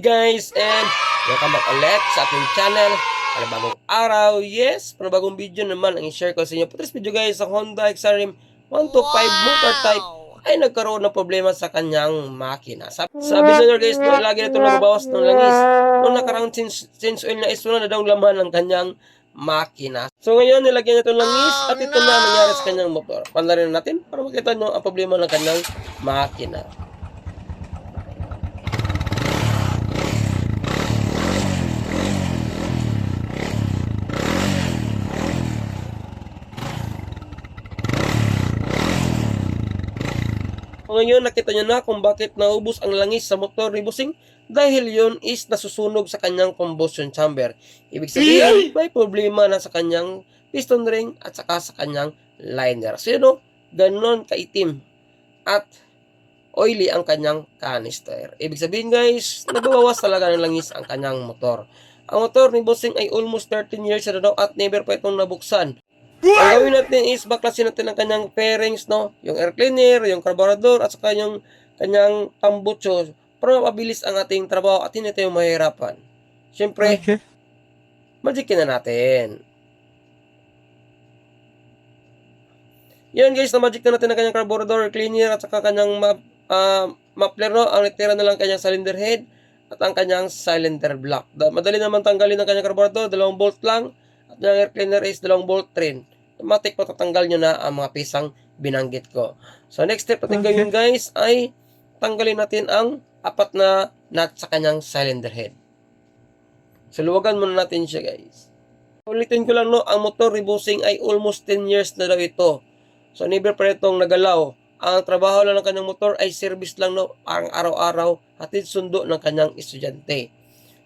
guys, and welcome back ulit sa ating channel. Panibagong araw, yes, panibagong video naman ang i-share ko sa inyo. Putris video guys, ang Honda XRM 125 motor type ay nagkaroon ng problema sa kanyang makina. Sabi nyo guys, no, lagi na ito nababawas ng langis. Noong nakarang change oil na is wala na daw laman ng kanyang makina. So ngayon, nilagyan niya itong langis at ito na nangyari sa kanyang motor. Panlarin natin para makita nyo ang problema ng kanyang makina. Ngayon, nakita nyo na kung bakit naubos ang langis sa motor ni Bossing dahil yun is nasusunog sa kanyang combustion chamber. Ibig sabihin, may problema na sa kanyang piston ring at saka sa kanyang liner. So yun o, ganon kaitim at oily ang kanyang canister. Ibig sabihin guys, nagbabawas talaga ng langis ang kanyang motor. Ang motor ni Bossing ay almost 13 years na daw at never pa itong nabuksan. Ang gawin natin is baklasin natin ang kanyang fairings, no? Yung air cleaner, yung carburetor, at saka yung kanyang tambucho para mapabilis ang ating trabaho at hindi tayo mahirapan. Siyempre, magikin na natin. Yan guys, na-magic na natin ang kanyang carburetor, cleaner, at saka kanyang muffler, no? Ang natira na lang kanyang cylinder head at ang kanyang cylinder block. Madali naman tanggalin ang kanyang carburetor, 2 bolt lang. At yung air cleaner is 2 bolt rin. Automatic patatanggal nyo na ang mga pisang binanggit ko. So next step natin gawin guys ay tanggalin natin ang 4 na nut sa kanyang cylinder head. So luwagan muna natin siya guys. Ulitin ko lang no, ang motor ni Bossing ay almost 10 years na daw ito. So never pa itong nagalaw. Ang trabaho lang ng kanyang motor ay service lang no, ang araw-araw hatid sundo ng kanyang estudyante.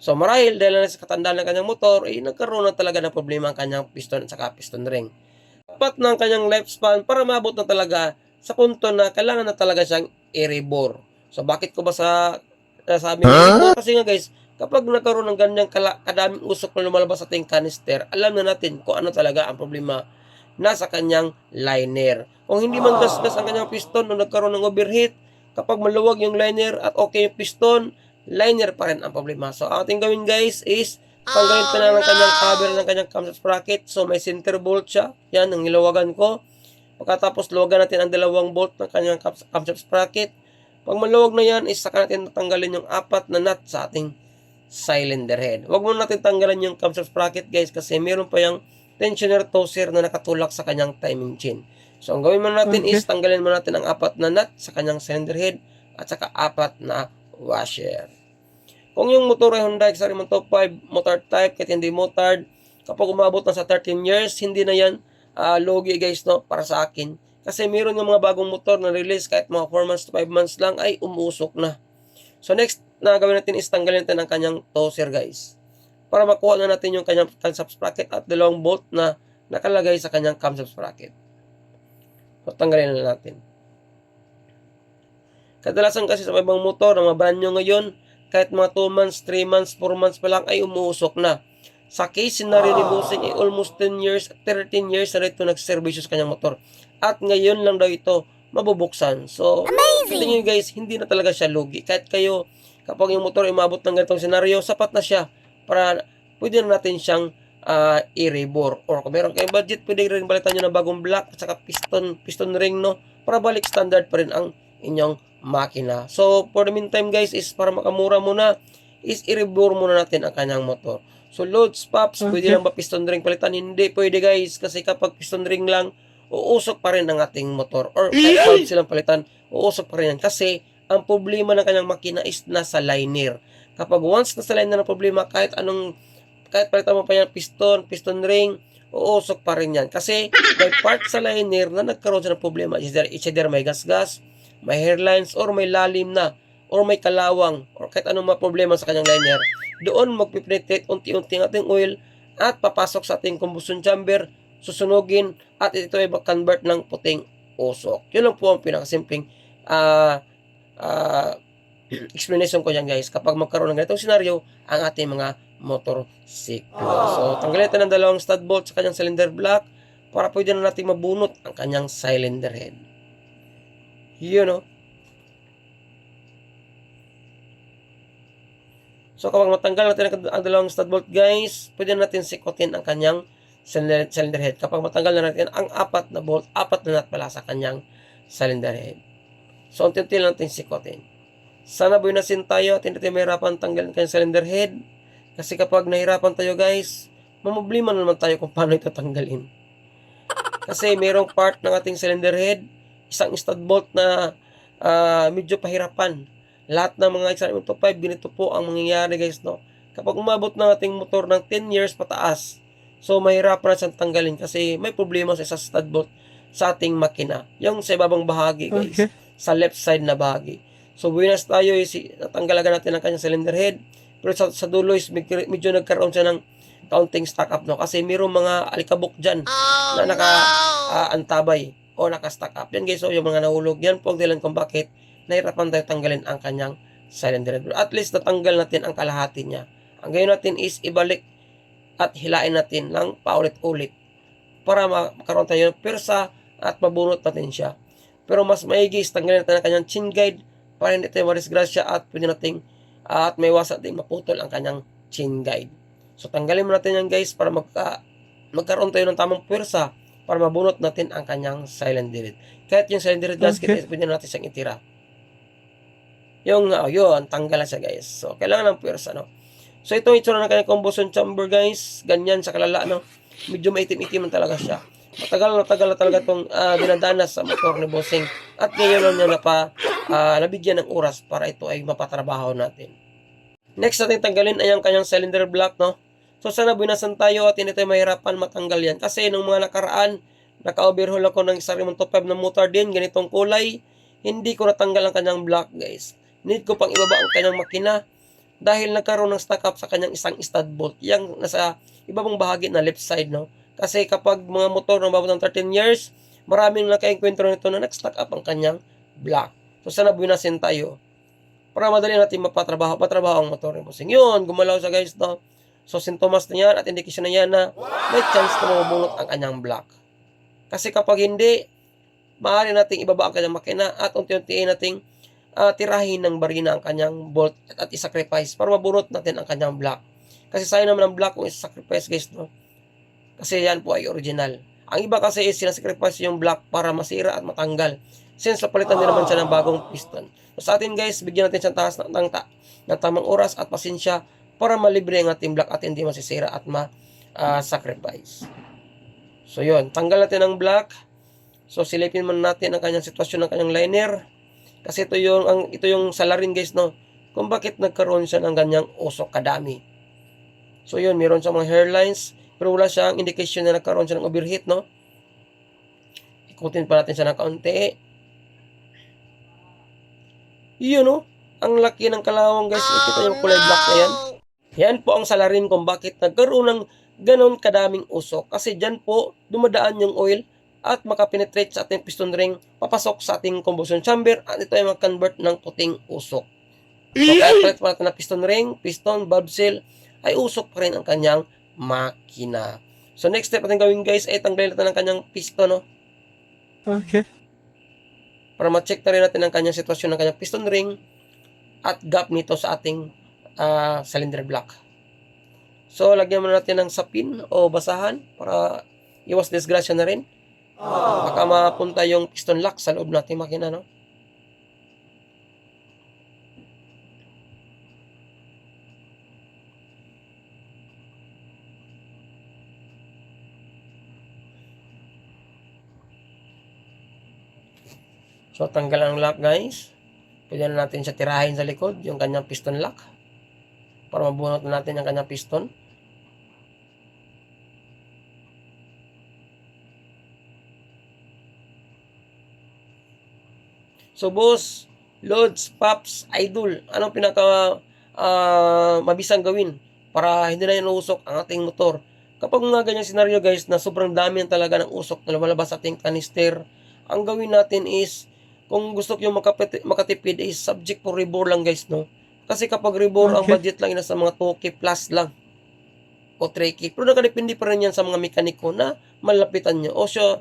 So marahil dahil na sa katandaan ng kanyang motor ay nagkaroon na talaga ng problema ang kanyang piston at saka piston ring. Dapat ng kanyang lifespan para maabot na talaga sa punto na kailangan na talaga siyang i-rebore. So bakit ko ba sabi i-rebore? Kasi nga guys, kapag nagkaroon ng ganyang kadaming usok na lumalabas sa ating canister, alam na natin kung ano talaga ang problema nasa kanyang liner. Kung hindi man gasgas ang kanyang piston nung nagkaroon ng overheat, kapag maluwag yung liner at okay yung piston, liner pa rin ang problema. So ating gawin guys is tanggalin pa na ng kanyang cover ng kanyang camshaft sprocket. So may center bolt siya. Yan ang nilawagan ko. Pagkatapos luwagan natin ang 2 bolt ng kanyang camshaft sprocket. Pag maluwag na yan, is saka natin natanggalin yung 4 na nut sa ating cylinder head. Huwag muna natin tanggalin yung camshaft sprocket guys kasi meron pa yung tensioner toser na nakatulak sa kanyang timing chain. So ang gawin muna natin is tanggalin muna natin ang 4 na nut sa kanyang cylinder head at saka 4 na washer. Kung yung motor ay Honda XRM 125 motor type, kahit hindi motored, kapag umabot na sa 13 years, hindi na yan logi guys, no, para sa akin. Kasi meron yung mga bagong motor na release kahit mga 4 months to 5 months lang ay umuusok na. So next na gawin natin is tanggalin natin ang kanyang toser guys. Para makuha na natin yung kanyang camshaft sprocket at 2 bolt na nakalagay sa kanyang camshaft sprocket. So tanggalin na natin. Kadalasan kasi sa ibang motor na mga brand new ngayon, kahit mga 2 months, 3 months, 4 months pa lang ay umuusok na. Sa case scenario ni Bossing ay almost 10 years, 13 years na ito nagservisyo sa kanyang motor. At ngayon lang daw ito mabubuksan. So, tingin nyo guys, hindi na talaga siya lugi. Kahit kayo, kapag yung motor ay umabot ng ganitong senaryo, sapat na siya para pwede na natin siyang i-rebore. Or kung meron kayong budget, pwede rin balitan nyo ng bagong block at saka piston ring, no? Para balik standard pa rin ang inyong makina. So, for the meantime guys, is para makamura muna, is i-rebore muna natin ang kanyang motor. So, loads, pops, pwede lang ba piston ring palitan? Hindi pwede guys, kasi kapag piston ring lang, uusok pa rin ang ating motor. Or kahit valve silang palitan, uusok pa rin yan. Kasi, ang problema ng kanyang makina is nasa liner. Kapag once nasa liner ng problema, kahit palitan mo pa yan, piston ring, uusok pa rin yan. Kasi, may part sa liner na nagkaroon siya ng problema. Either may gas-gas, may hairlines, or may lalim na, or may kalawang, or kahit anong mga problema sa kanyang liner, doon magpipenetrate unti-unti ang ating oil at papasok sa ating combustion chamber, susunugin, at ito ay mag-convert ng puting usok. Yun lang po ang pinakasimpleng explanation ko yan guys, kapag magkaroon ng ganitong senaryo ang ating mga motorsiklo. So, tanggalin natin ng 2 stud bolt sa kanyang cylinder block para pwede na natin mabunot ang kanyang cylinder head. Yun, no? So kapag matanggal natin ang dalawang stud bolt guys, pwede natin sikutin ang kanyang cylinder head. Kapag matanggal na natin ang apat na bolt, apat na nut pala sa kanyang cylinder head. So unti-unti lang natin sikutin. Sana buwinasin tayo at hindi tayo mahirapan tanggalin kanyang cylinder head. Kasi kapag nahirapan tayo guys, mamumblima naman tayo kung paano ito tanggalin. Kasi mayroong part ng ating cylinder head, isang stud bolt na medyo pahirapan. Lahat ng mga XR125, ganito po ang mangyayari guys, no? Kapag umabot ng ating motor ng 10 years pataas, so mahirapan na siyang tanggalin kasi may problema sa stud bolt sa ating makina. Yung sa ibabang bahagi guys, sa left side na bahagi. So buwinas tayo, natanggal agad natin ang kanyang cylinder head. Pero sa dulo is medyo nagkaroon siya ng counting stack up, no? Kasi mayroong mga alikabok dyan na naka-antabay o naka-stack up. Yan guys, so yung mga nahulog, yan po ang dahilan kung bakit nahirapan tayo tanggalin ang kanyang cylinder head. At least natanggal natin ang kalahati niya. Ang gawin natin is ibalik at hilain natin ng paulit-ulit para makaroon tayo ng persa at mabunot natin siya. Pero mas maigi is tanggalin natin ang kanyang chin guide para hindi tayo marisgrasya at pwede natin at may iwasan natin maputol ang kanyang chin guide. So tanggalin mo natin yan guys para magkaroon tayo ng tamang persa para mabunot natin ang kanyang cylinder head. Kahit yung cylinder head gasket, pwede natin siyang itira. Yun, tanggal na siya guys. So, kailangan ng pwersa, no? So, ito itsura ng kanyang combustion chamber guys. Ganyan sa kalala, no? Medyo maitim-itim talaga siya. Matagal na talaga itong dinadanas sa motor ni Bossing. At ngayon lang niya nabigyan ng oras para ito ay mapatrabaho natin. Next natin tanggalin ay ang kanyang cylinder block, no? So, sana buwinasan tayo at hindi tayo mahirapan matanggal yan. Kasi nung mga nakaraan, naka-overhaul ako ng XR125 na motor din, ganitong kulay. Hindi ko natanggal ang kanyang block guys. Need ko pang ibaba ang kanyang makina dahil nagkaroon ng stack up sa kanyang isang stud bolt. Yang nasa ibabang bahagi na left side, no? Kasi kapag mga motor na mababot ng 13 years, maraming nakaengkwentro nito na nag-stack up ang kanyang block. So sana buwinasin tayo para madali natin mapatrabaho ang motor ni Bossing. Yun, gumalaw siya guys, no? So sintomas na yan at indikasyon na yan na may chance na mabunot ang kanyang block. Kasi kapag hindi, maaari nating ibaba ang kanyang makina at unti-untiin nating tirahin ng barina ang kanyang bolt at isacrifice para mabunot natin ang kanyang block. Kasi sayang naman ang block kung isacrifice guys, no? Kasi yan po ay original. Ang iba kasi is sinasacrifice yung block para masira at matanggal. Since napalitan din naman siya ng bagong piston. So sa atin guys, bigyan natin siyang taas ng tamang oras at pasensya para malibre ang ating block at hindi masisira at ma-sacrifice. So yun, tanggal natin ang block. So silipin man natin ang kanyang sitwasyon ng kanyang liner. Kasi ito yung salarin guys, no? Kung bakit nagkaroon siya ng ganyang usok kadami. So yun, meron siyang mga hairlines, pero wala siyang indication na nagkaroon siya ng overheat, no? Ikutin pa natin siya ng kaunti. Yun, no? Ang laki ng kalawang guys. Kita yung kulay black na yan. Yan po ang salarin kung bakit nagkaroon ng ganon kadaming usok. Kasi dyan po, dumadaan yung oil at makapenetrate sa ating piston ring, papasok sa ating combustion chamber at ito ay mag-convert ng puting usok. So, kahit palit pa natin na piston ring, piston, valve seal, ay usok pa rin ang kanyang makina. So, next step natin gawin guys, ay tanggalin natin ang kanyang piston, no? Okay. Para ma-check na rin natin ang kanyang sitwasyon ng kanyang piston ring at gap nito sa ating cylinder block. So, lagyan muna natin ng sapin o basahan para iwas disgrasya na rin. Baka mapunta yung piston lock sa loob natin makina, no? So, tanggal ang lock guys. Pwede na natin siya tirahin sa likod, yung kanyang piston lock. Para mabunot na natin yung kanyang piston. So, boss, loads, pops, idol, anong pinaka mabisang gawin para hindi na yan usok ang ating motor? Kapag mga ganyang senaryo guys na sobrang dami talaga ng usok na lumalabas sa ating kanister, ang gawin natin is, kung gusto nyo makatipid is subject for rebore lang guys, no? Kasi kapag rebore, ang budget lang nasa mga 2K plus lang o 3K. Pero nakadepende pa rin yan sa mga mekaniko na malapitan nyo o sa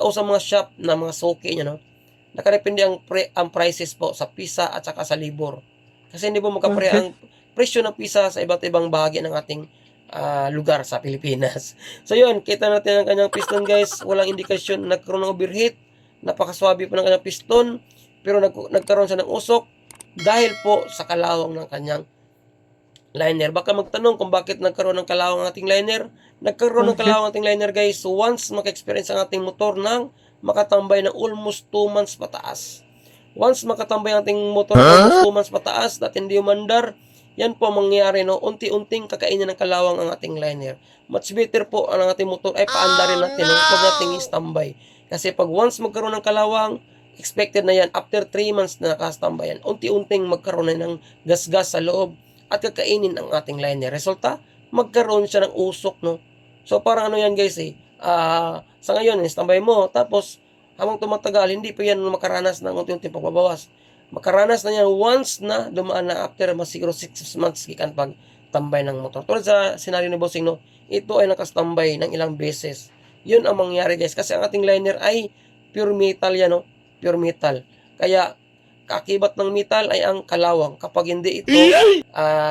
mga shop na mga suki nyo, no? Nakadepende ang prices po sa pisa at saka sa labor. Kasi hindi po magkapare ang presyo ng pisa sa iba't ibang bahagi ng ating lugar sa Pilipinas. So yun, kita natin ang kanyang piston guys, walang indikasyon na nagkaroon ng overheat, napakaswabe po ng kanyang piston, pero nagkaroon siya ng usok dahil po sa kalawang ng kanyang liner. Baka magtanong kung bakit nagkaroon ng kalawang ang ating liner. Nagkaroon ng kalawang ang ating liner guys once maka-experience ang ating motor ng makatambay ng almost 2 months pataas. Once makatambay ang ating motor ng almost 2 months pataas at hindi umandar, yan po ang mangyayari, no? Unti-unting kakainin ng kalawang ang ating liner. Much better po ang ating motor ay paandarin natin, no? Huwag nating i-standby. Kasi pag once magkaroon ng kalawang, expected na yan, after 3 months na nakastambay yan, unti-unting magkaroon na ng gas-gas sa loob at kakainin ang ating liner. Resulta, magkaroon siya ng usok, no? So, parang ano yan guys sa ngayon, standby mo, tapos, habang tumatagal, hindi pa yan makaranas ng unti-unting pagbabawas. Makaranas na yan once na dumaan na after siguro 6 months gikan pag tambay ng motor. Tulad sa senaryo ni Bossing, no, ito ay nakastambay ng ilang beses. Yun ang mangyari guys, kasi ang ating liner ay pure metal yan, no? Pure metal. Kaya, kakibat ng metal ay ang kalawang. Kapag hindi ito,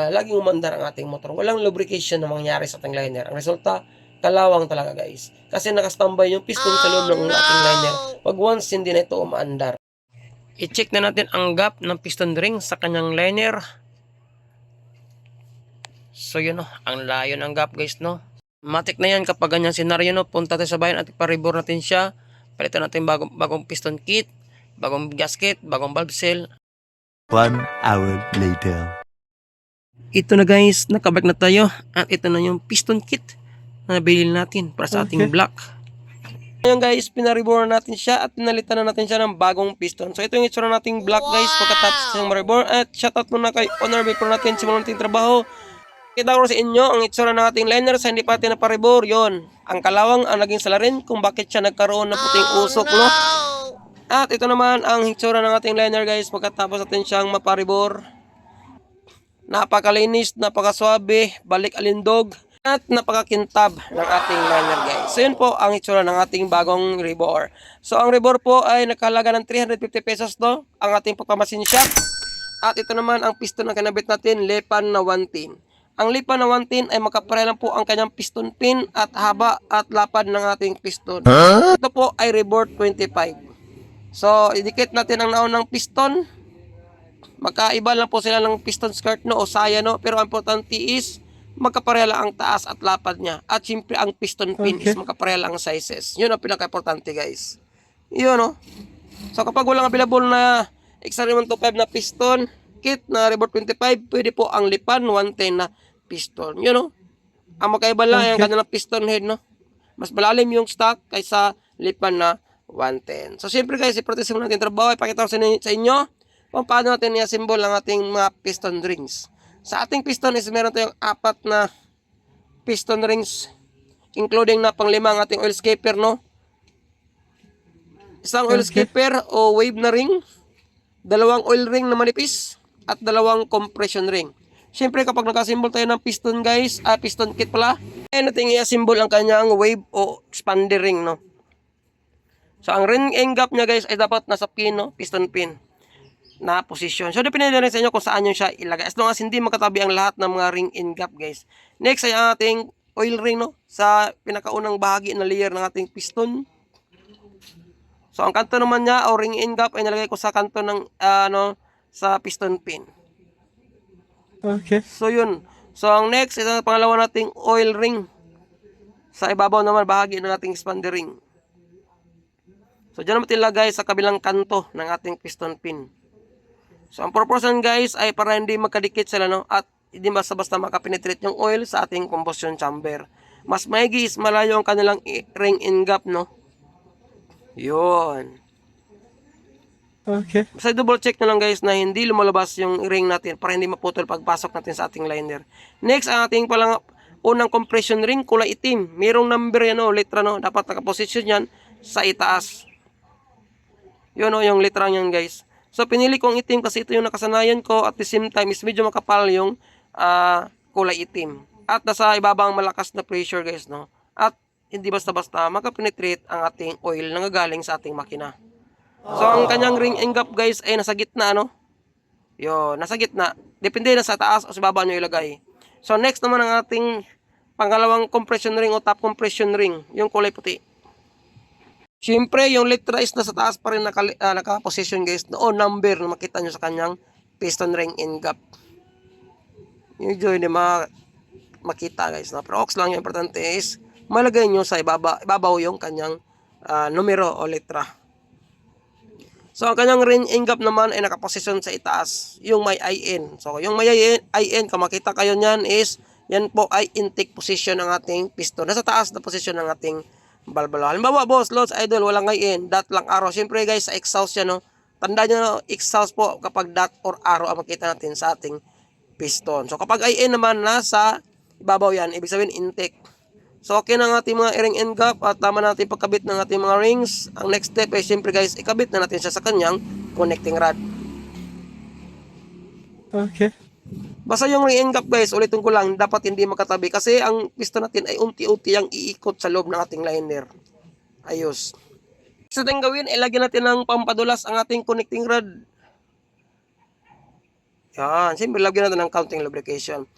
laging umandar ang ating motor. Walang lubrication na mangyari sa ating liner. Ang resulta, kalawang talaga guys. Kasi nakastambay yung piston sa loob ng ating liner. Pag once hindi na ito umaandar. I-check na natin ang gap ng piston ring sa kanyang liner. So yun, no, ang layo ng gap guys, no. Matik na yan kapag ganyan senaryo, no. Punta tayo sa bayan at iparibor natin siya. Palitan natin bagong piston kit, bagong gasket, bagong valve seal. 1 hour later. Ito na guys, nakabalik na tayo. At ito na yung piston kit na nabili natin para sa ating block. Ngayon guys, pinaribor natin siya at pinalitan na natin siya ng bagong piston. So ito yung itsura nating block guys pagkatapos ng maribor. At shoutout muna kay owner before natin simulan nating trabaho. Kita ko sa inyo ang itsura ng ating liner sa hindi pa natin naparibor. Yon, ang kalawang ang naging salarin kung bakit siya nagkaroon ng puting usok, no? At ito naman ang itsura ng ating liner guys pagkatapos natin siyang maparibor. Napakalinis, napakaswabe, balik alindog, at napakakintab ng ating liner guys. So yun po ang itsura ng ating bagong rebor. So ang rebor po ay nakahalaga ng 350 pesos, no? Ang ating pagpamasin shop. At ito naman ang piston na kinabit natin, Lipan na 110. Ang Lipan na 110 ay makapareha lang po ang kanyang piston pin at haba at lapad ng ating piston. Ito po ay rebor 25. So idikit natin ang naunang piston. Magkaiba lang po sila ng piston skirt, no, o saya, no, pero ang importante is magkapareha lang ang taas at lapad niya. At siyempre ang piston pin is magkapareha lang ang sizes. Yun ang pinaka-importante guys. Yun, no. So kapag walang available na XR125 na piston kit na rebor 25, pwede po ang Lipan 110 na piston. Yun, no. Ang magkaiba lang ay ang kanilang piston head, no. Mas malalim yung stock kaysa Lipan na 110. So siyempre guys, iprotesin mo natin trabaho. Ipakita ko sa inyo kung paano natin i-assemble ang ating mga piston rings. Sa ating piston is meron tayong 4 na piston rings, including na pang-5 ang ating oil skipper, no? Isang oil skipper o wave na ring, 2 oil ring na manipis, at 2 compression ring. Siyempre kapag nag-assemble tayo ng piston guys, piston kit pala, ay natin i-assemble ang kanyang wave o expander ring, no? So ang ring end gap niya guys ay dapat nasa pin, no? Piston pin na posisyon. So depende na rin sa inyo kung saan nyo siya ilagay. As long as hindi magkatabi ang lahat ng mga ring end gap guys. Next ay ang ating oil ring, no? Sa pinakaunang bahagi na layer ng ating piston. So ang kanto naman niya o ring end gap ay nalagay ko sa kanto ng sa piston pin. Okay. So yun. So ang next, ito ang pangalawa nating oil ring. Sa ibabaw naman bahagi ng ating expander ring. So dyan naman ilagay sa kabilang kanto ng ating piston pin. So ang purpose guys ay para hindi magkadikit sila, no? At hindi basta-basta makapenetrate yung oil sa ating combustion chamber. Mas maigi is malayo ang kanilang ring end gap, no? Yun. Okay. Basta double check na lang guys na hindi lumalabas yung ring natin para hindi maputol pagpasok natin sa ating liner. Next, ang ating unang compression ring, kulay itim. Mayroong number yan, no? Letra, no? Dapat nakaposition yan sa itaas. Yun, no? Yung letra yan guys. So pinili kong itim kasi ito yung nakasanayan ko, at the same time is medyo makapal yung kulay itim. At nasa ibabang malakas na pressure guys, no? At hindi basta-basta makapenetrate ang ating oil na gagaling sa ating makina. So ang kanyang ring end gap guys ay nasa gitna, no? Yun, nasa gitna. Depende na sa taas o sa baba nyo ilagay. So next naman ang ating pangalawang compression ring o top compression ring, yung kulay puti. Siyempre, yung letra is nasa taas pa rin naka-position guys, o number na makita nyo sa kanyang piston ring end gap. Yung hindi makita guys. No? Pero ox lang yung importante is malagay nyo sa ibabaw yung kanyang numero o letra. So, ang kanyang ring end gap naman ay nakaposisyon sa itaas, yung may IN. So, yung may IN, kung makita kayo nyan is, yan po ay intake position ng ating piston. Nasa taas na position ng ating balbala. Halimbawa, boss, loads, idol, walang IN, dot lang arrow. Siyempre guys, sa exhaust yan, no? Tandaan nyo, exhaust po kapag dot or arrow ang makita natin sa ating piston. So, kapag IN naman, nasa ibabaw yan, ibig sabihin intake. So, okay na ang ating mga ring end gap at tama natin pagkabit ng ating mga rings. Ang next step ay siyempre guys, ikabit na natin siya sa kanyang connecting rod. Okay. Basta yung ring end gap guys, ulitin ko lang, dapat hindi makatabi kasi ang piston natin ay unti-unti ang iikot sa loob ng ating liner. Ayos. Sa ating gawin, ilagyan natin ng pampadulas ang ating connecting rod. Yan, siyempre lagyan natin ng counting lubrication.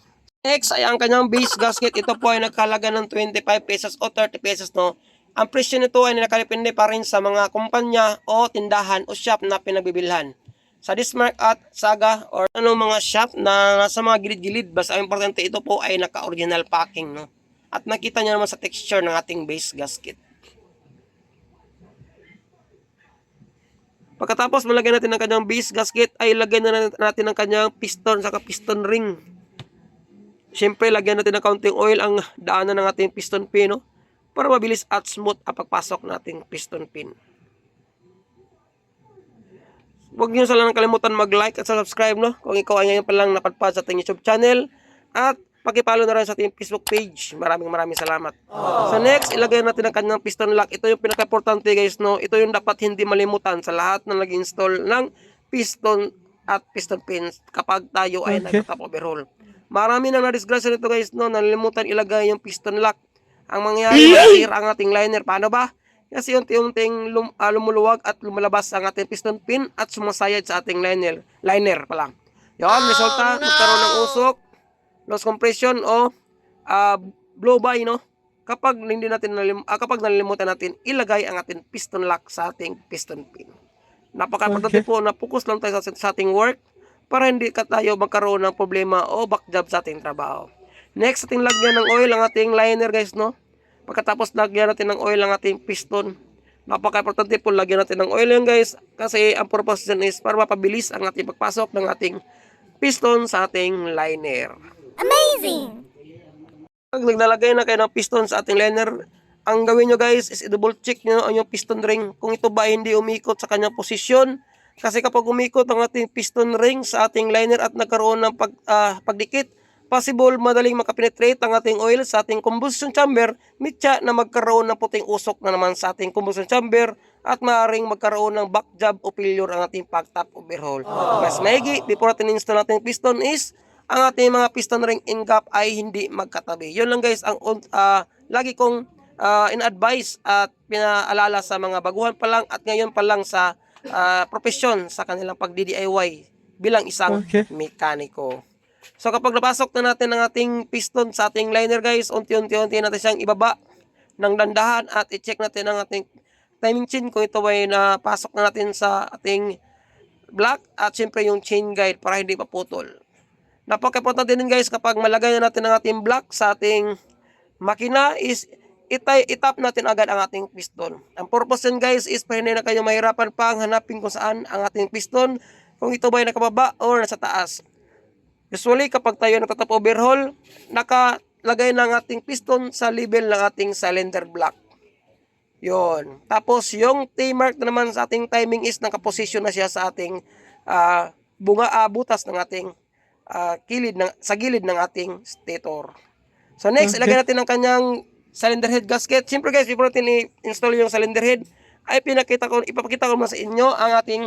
Next ay ang kanyang base gasket. Ito po ay nagkalaga ng 25 pesos o 30 pesos, no? Ang presyo nito ay nakalipindi pa rin sa mga kumpanya o tindahan o shop na pinagbibilhan. Sa Dismark at Saga or ano mga shop na nasa mga gilid-gilid, basta ang importante ito po ay naka-original packing, no? At nakita niyo naman sa texture ng ating base gasket. Pagkatapos malagyan natin ng kanyang base gasket, ay lagyan na natin ng kanyang piston saka piston ring. Siyempre, lagyan natin ng counting oil ang daanan ng ating piston pin, no? Para mabilis at smooth ang pagpasok nating piston pin. Huwag niyo sana kalimutan mag-like at subscribe, no? Kung ikaw ay ngayon pa lang napadpad sa ating YouTube channel. At pakipalo na rin sa ating Facebook page. Maraming salamat. So next, ilagay natin ang kanyang piston lock. Ito yung pinaka-importante guys, no? Ito yung dapat hindi malimutan sa lahat na nag-install ng piston at piston pins kapag tayo ay nag-top overhaul. Marami nang na-disgrasya nito guys, no? Nalimutan ilagay yung piston lock. Ang mangyayari, masira ang ating liner. Paano ba? Kasi unti-unting lumuluwag at lumalabas ang ating piston pin at sumasayad sa ating liner pa lang. Yun, resulta, magkaroon ng usok, loss compression o blow by, no? Kapag kapag nalilimutan natin ilagay ang ating piston lock sa ating piston pin. Napaka-importante po na focus lang tayo sa ating work para hindi tayo magkaroon ng problema o backjob sa ating trabaho. Next, ating lagyan ng oil ang ating liner guys, no? Pagkatapos lagyan natin ng oil ang ating piston. Napaka-importante po lagyan natin ng oil yan guys kasi ang purpose dyan is para mapabilis ang ating pagpasok ng ating piston sa ating liner. Amazing! Pag naglalagay na kayo ng piston sa ating liner, ang gawin nyo guys is i-double check nyo ang yung piston ring kung ito ba hindi umikot sa kanyang posisyon. Kasi kapag umikot ang ating piston ring sa ating liner at nagkaroon ng pagdikit, possible madaling makapenetrate ang ating oil sa ating combustion chamber, mitya na magkaroon ng puting usok na naman sa ating combustion chamber at maaaring magkaroon ng back job o failure ang ating pag-top overhaul. Mas maigi, before natin install natin piston is, ang ating mga piston ring end gap ay hindi magkatabi. Yun lang guys, ang lagi kong in-advise at pinaalala sa mga baguhan pa lang at ngayon pa lang sa profesyon sa kanilang pag-DIY bilang isang mekaniko. So kapag napasok na natin ang ating piston sa ating liner guys, unti-unti natin siyang ibaba ng dandahan at i-check natin ang ating timing chain kung ito ay napasok na natin sa ating block at syempre yung chain guide para hindi maputol. Napaka-importante din guys kapag malagay na natin ang ating block sa ating makina is itap natin agad ang ating piston. Ang purpose din guys is para hindi na kayo mahirapan pang hanapin kung saan ang ating piston, kung ito ba ay nakababa or nasa taas. Usually kapag tayo nagtatap overhaul, nakalagay ng ating piston sa level ng ating cylinder block. Yon. Tapos yung T-mark na naman sa ating timing is nakaposisyon na siya sa ating butas ng ating sa gilid ng ating stator. So next, ilagay natin ang kanyang cylinder head gasket. Siyempre guys, before natin i-install yung cylinder head, ay ipapakita ko sa inyo ang ating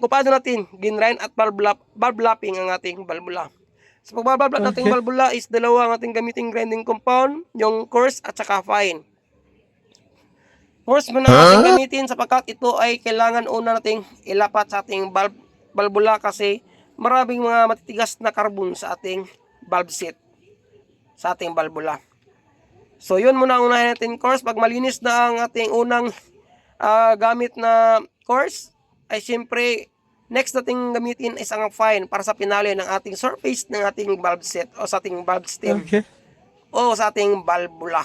kung paano natin ginrain at valve lapping ang ating valvula. So pag valve lap nating valvula is dalawa ang ating gamiting grinding compound, yung coarse at saka fine. Coarse muna natin gamitin sapagkat ito ay kailangan una nating ilapat sa ating valvula kasi maraming mga matitigas na carbon sa ating valve seat, sa ating valvula. So yun muna ang unahin natin course. Pag malinis na ang ating unang gamit na course, ay siyempre next nating gamitin is ang fine para sa pinali ng ating surface ng ating valve set o sa ating valve stem o sa ating valvula.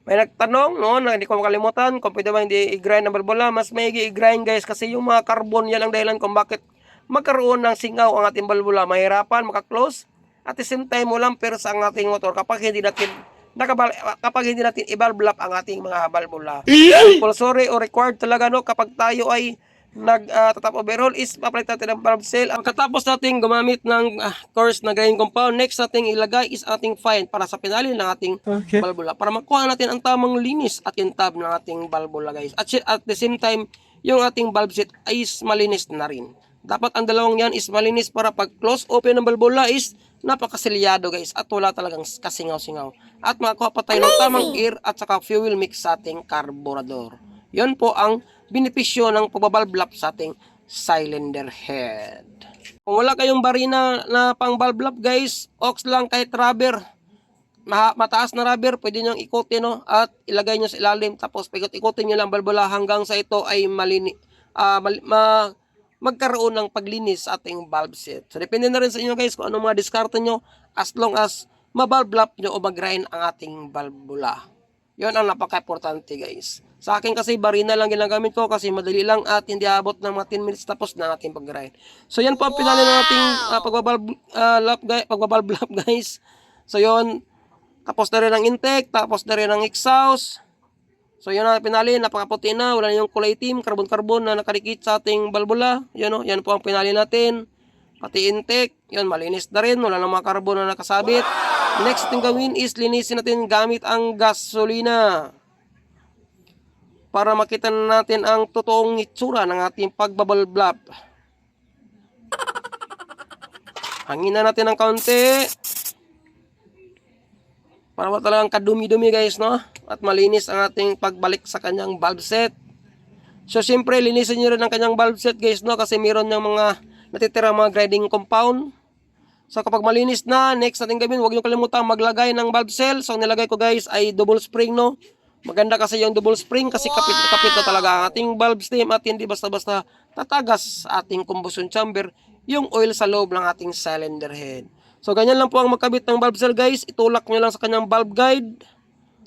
May nagtanong, no, na hindi ko makalimutan kung pwede ba hindi i-grind ang valvula. Mas may i-grind guys kasi yung mga carbon yan ang dahilan kung bakit magkaroon ng singaw ang ating valvula. Mahirapan, maka-close. At the same time, walang persa ang ating motor kapag hindi natin i-valve lap ang ating mga valvula. Compulsory o required talaga, no, kapag tayo ay nag-top overhaul is papalitan natin ang valve seal. Pagkatapos natin gumamit ng course na grinding compound, next nating ilagay is ating fine para sa pinali ng ating valvula para makuha natin ang tamang linis at yung tab ng ating valvula guys. At the same time, yung ating valve set ay malinis na rin. Dapat ang dalawang yan is malinis para pag close open ng valvula is napakasilyado guys at wala talagang kasingaw-singaw. At makakuha pa tayo ng tamang air at saka fuel mix sa ating carburetor. Yon po ang benepisyo ng pagbabalve lap sa ating cylinder head. Kung wala kayong barina na pang valve lap guys, ox lang kahit rubber. Mataas na rubber, pwede nyo ikutin, no? At ilagay nyo sa ilalim. Tapos ikutin nyo lang valvula hanggang sa ito ay magkaroon ng paglinis sa ating valve set. So depende na rin sa inyo guys kung anong mga diskarte nyo as long as ma-valve lap nyo o mag-grind ang ating valvula. Yon ang napaka-importante guys. Sa akin kasi barina lang ginagamit ko kasi madali lang at hindi abot ng mga 10 minutes tapos na natin pag-grind. So yan po ang pinali ng ating pagbabalve lap guys. So yon, tapos na rin ang intake, tapos na rin ang exhaust. So yun ang pinali, napakaputi na, wala na yung kulay itim, carbon-carbon na nakadikit sa ating valvula. Yan, yan po ang pinali natin. Pati intake, yun, malinis na rin, wala na mga carbon na nakasabit. Next thing gawin is linisin natin gamit ang gasolina. Para makita natin ang totoong itsura ng ating pagbabalve lap. Hangin na natin ng kaunti. Para talagang kadumi-dumi guys, no? At malinis ang ating pagbalik sa kanyang valve set. So siyempre linisin nyo rin ang kanyang valve set guys, no? Kasi meron ng mga natitira mga grinding compound. So kapag malinis na, next natin gawin, huwag nyo kalimutan maglagay ng valve seal. So nilagay ko guys ay double spring, no? Maganda kasi yung double spring kasi kapit na kapit na talaga ang ating valve stem at hindi basta-basta tatagas sa ating combustion chamber yung oil sa loob ng ating cylinder head. So ganyan lang po ang magkabit ng valve seal guys. Itulak nyo lang sa kanyang valve guide.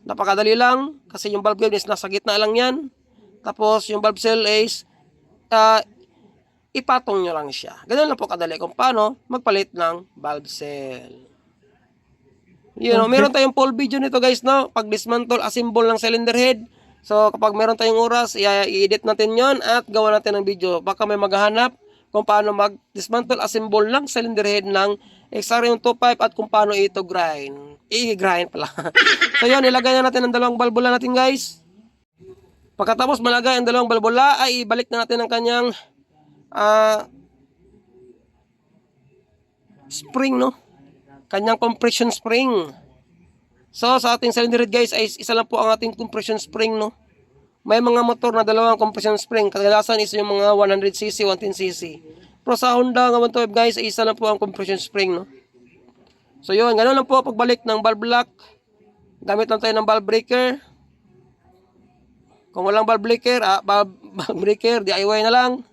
Napakadali lang kasi yung valve guide is nasa gitna lang yan. Tapos yung valve seal is ipatong nyo lang siya. Ganyan lang po kadali kung paano magpalit ng valve seal. You know, meron tayong full video nito guys, no? Pag dismantle, assemble ng cylinder head. So kapag meron tayong oras, i-edit natin yon at gawa natin ng video. Baka may maghahanap kung paano mag-dismantle, assemble ng cylinder head ng XR-yung 25 at kung paano ito grind. I-grind pala. So yun, ilagay na natin ang dalawang valvula natin guys. Pagkatapos malagay ang dalawang valvula, ay ibalik na natin ang kanyang spring, no? Kanyang compression spring. So sa ating cylinder head guys, ay isa lang po ang ating compression spring, no? May mga motor na dalawang compression spring. Kadalasan is yung mga 100cc, 110cc. Pero sa Honda nga 125 guys, ay isa lang po ang compression spring, no? So yun, ganoon lang po pagbalik ng valve lock. Gamit lang tayo ng valve breaker. Kung walang valve breaker, DIY na lang.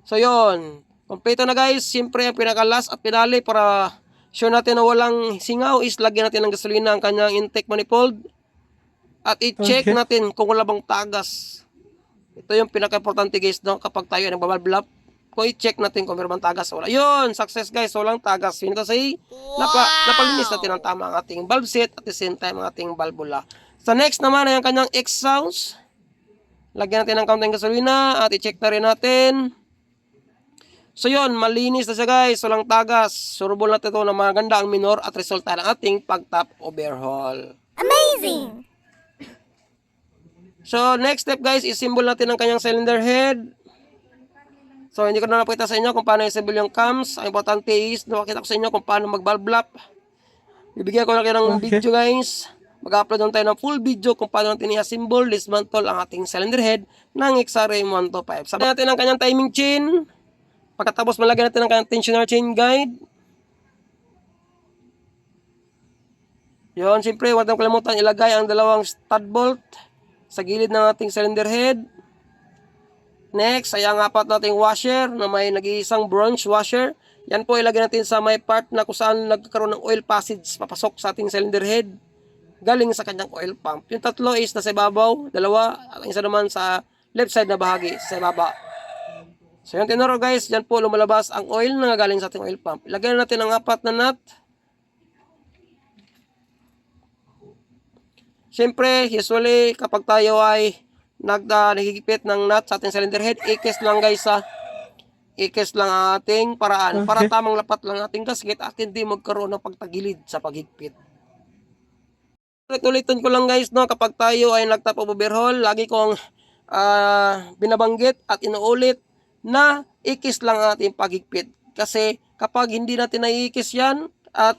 So yun, kompleto na guys. Siyempre ang pinaka-last at pinali para sure natin na walang singaw is lagyan natin ng gasolina ang kanyang intake manifold. At i-check natin kung wala bang tagas. Ito yung pinaka-importante guys, no? Kapag tayo ay nagbabalve lap, kung i-check natin kung meron bang tagas. Wala. Yun, success guys, walang tagas. Yun kasi napalinis natin ang tama ang ating valve set at the same time ang ating valvula. Sa next naman ay ang kanyang exhaust. Lagyan natin ng kaunting gasolina at i-check na rin natin. So yun, malinis na siya guys, walang tagas. Surbol natin ito na maganda ang minor at resulta ng ating pag-top overhaul. Amazing! So next step guys, i-symbol natin ang kanyang cylinder head. So hindi ko na napakita sa inyo kung paano i-symbol yung cams. Ang importante is napakita ko sa inyo kung paano mag-valve lap. Bibigyan ko na kayo ng video guys. Mag-upload na tayo ng full video kung paano natin i-assemble, dismantle ang ating cylinder head ng XRM 125. Sabi natin ang kanyang timing chain. Pagkatapos malagyan natin ang kanyang tensioner chain guide. Yun, siyempre, huwag natin kalimutan ilagay ang dalawang stud bolt sa gilid ng ating cylinder head. Next ay ang apat nating washer na may nag-iisang bronze washer. Yan po ilagay natin sa may part na kung saan nagkakaroon ng oil passage papasok sa ating cylinder head galing sa kanyang oil pump. Yung tatlo is nasa ibabaw, dalawa, at ang isa naman sa left side na bahagi sa ibaba. So yung tinuro guys, dyan po lumalabas ang oil na galing sa ating oil pump. Ilagay natin ang apat na nut. Siyempre, usually kapag tayo ay nagigipit ng nut sa ating cylinder head, ikis lang guys ha. Ikis lang ang ating paraan para tamang lapat lang ating gasket at hindi magkaroon ng pagtagilid sa paghigpit. Ulit-ulitin ko lang guys, no, kapag tayo ay nagtap of overhaul, lagi kong binabanggit at inuulit na ikis lang ang ating paghigpit. Kasi kapag hindi natin naiikis yan at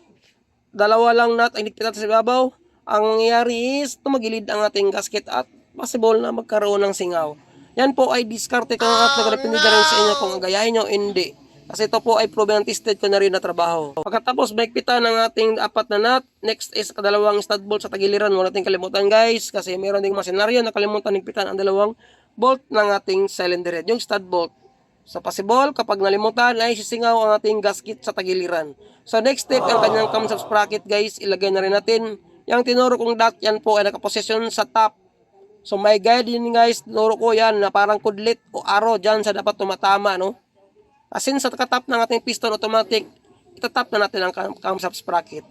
dalawa lang nut ay higpit natin sa ibabaw, ang mangyayari is tumagilid ang ating gasket at possible na magkaroon ng singaw. Yan po ay diskarte ko at nagdepende na rin sa inyo kung agayahin nyo o hindi. Kasi ito po ay proven and tested ko na rin na trabaho. Pagkatapos maigpitan ng ating apat na nut, next is kadalawang stud bolt sa tagiliran. Huwag natin kalimutan guys, kasi meron ding mga senaryo na kalimutan higpitan ang dalawang bolt ng ating cylinder head, yung stud bolt. So possible, kapag nalimutan ay sisingaw ang ating gasket sa tagiliran. So next step, ang kanyang camshaft sprocket guys, ilagay na rin natin. Yung tinuro kong dot, yan po ay nakaposisyon sa top. So may guide din guys, tinuro ko yan na parang kudlit o arrow dyan sa dapat tumatama, no? Asin sa katap ng ating piston automatic, itatap na natin ang camshaft sprocket.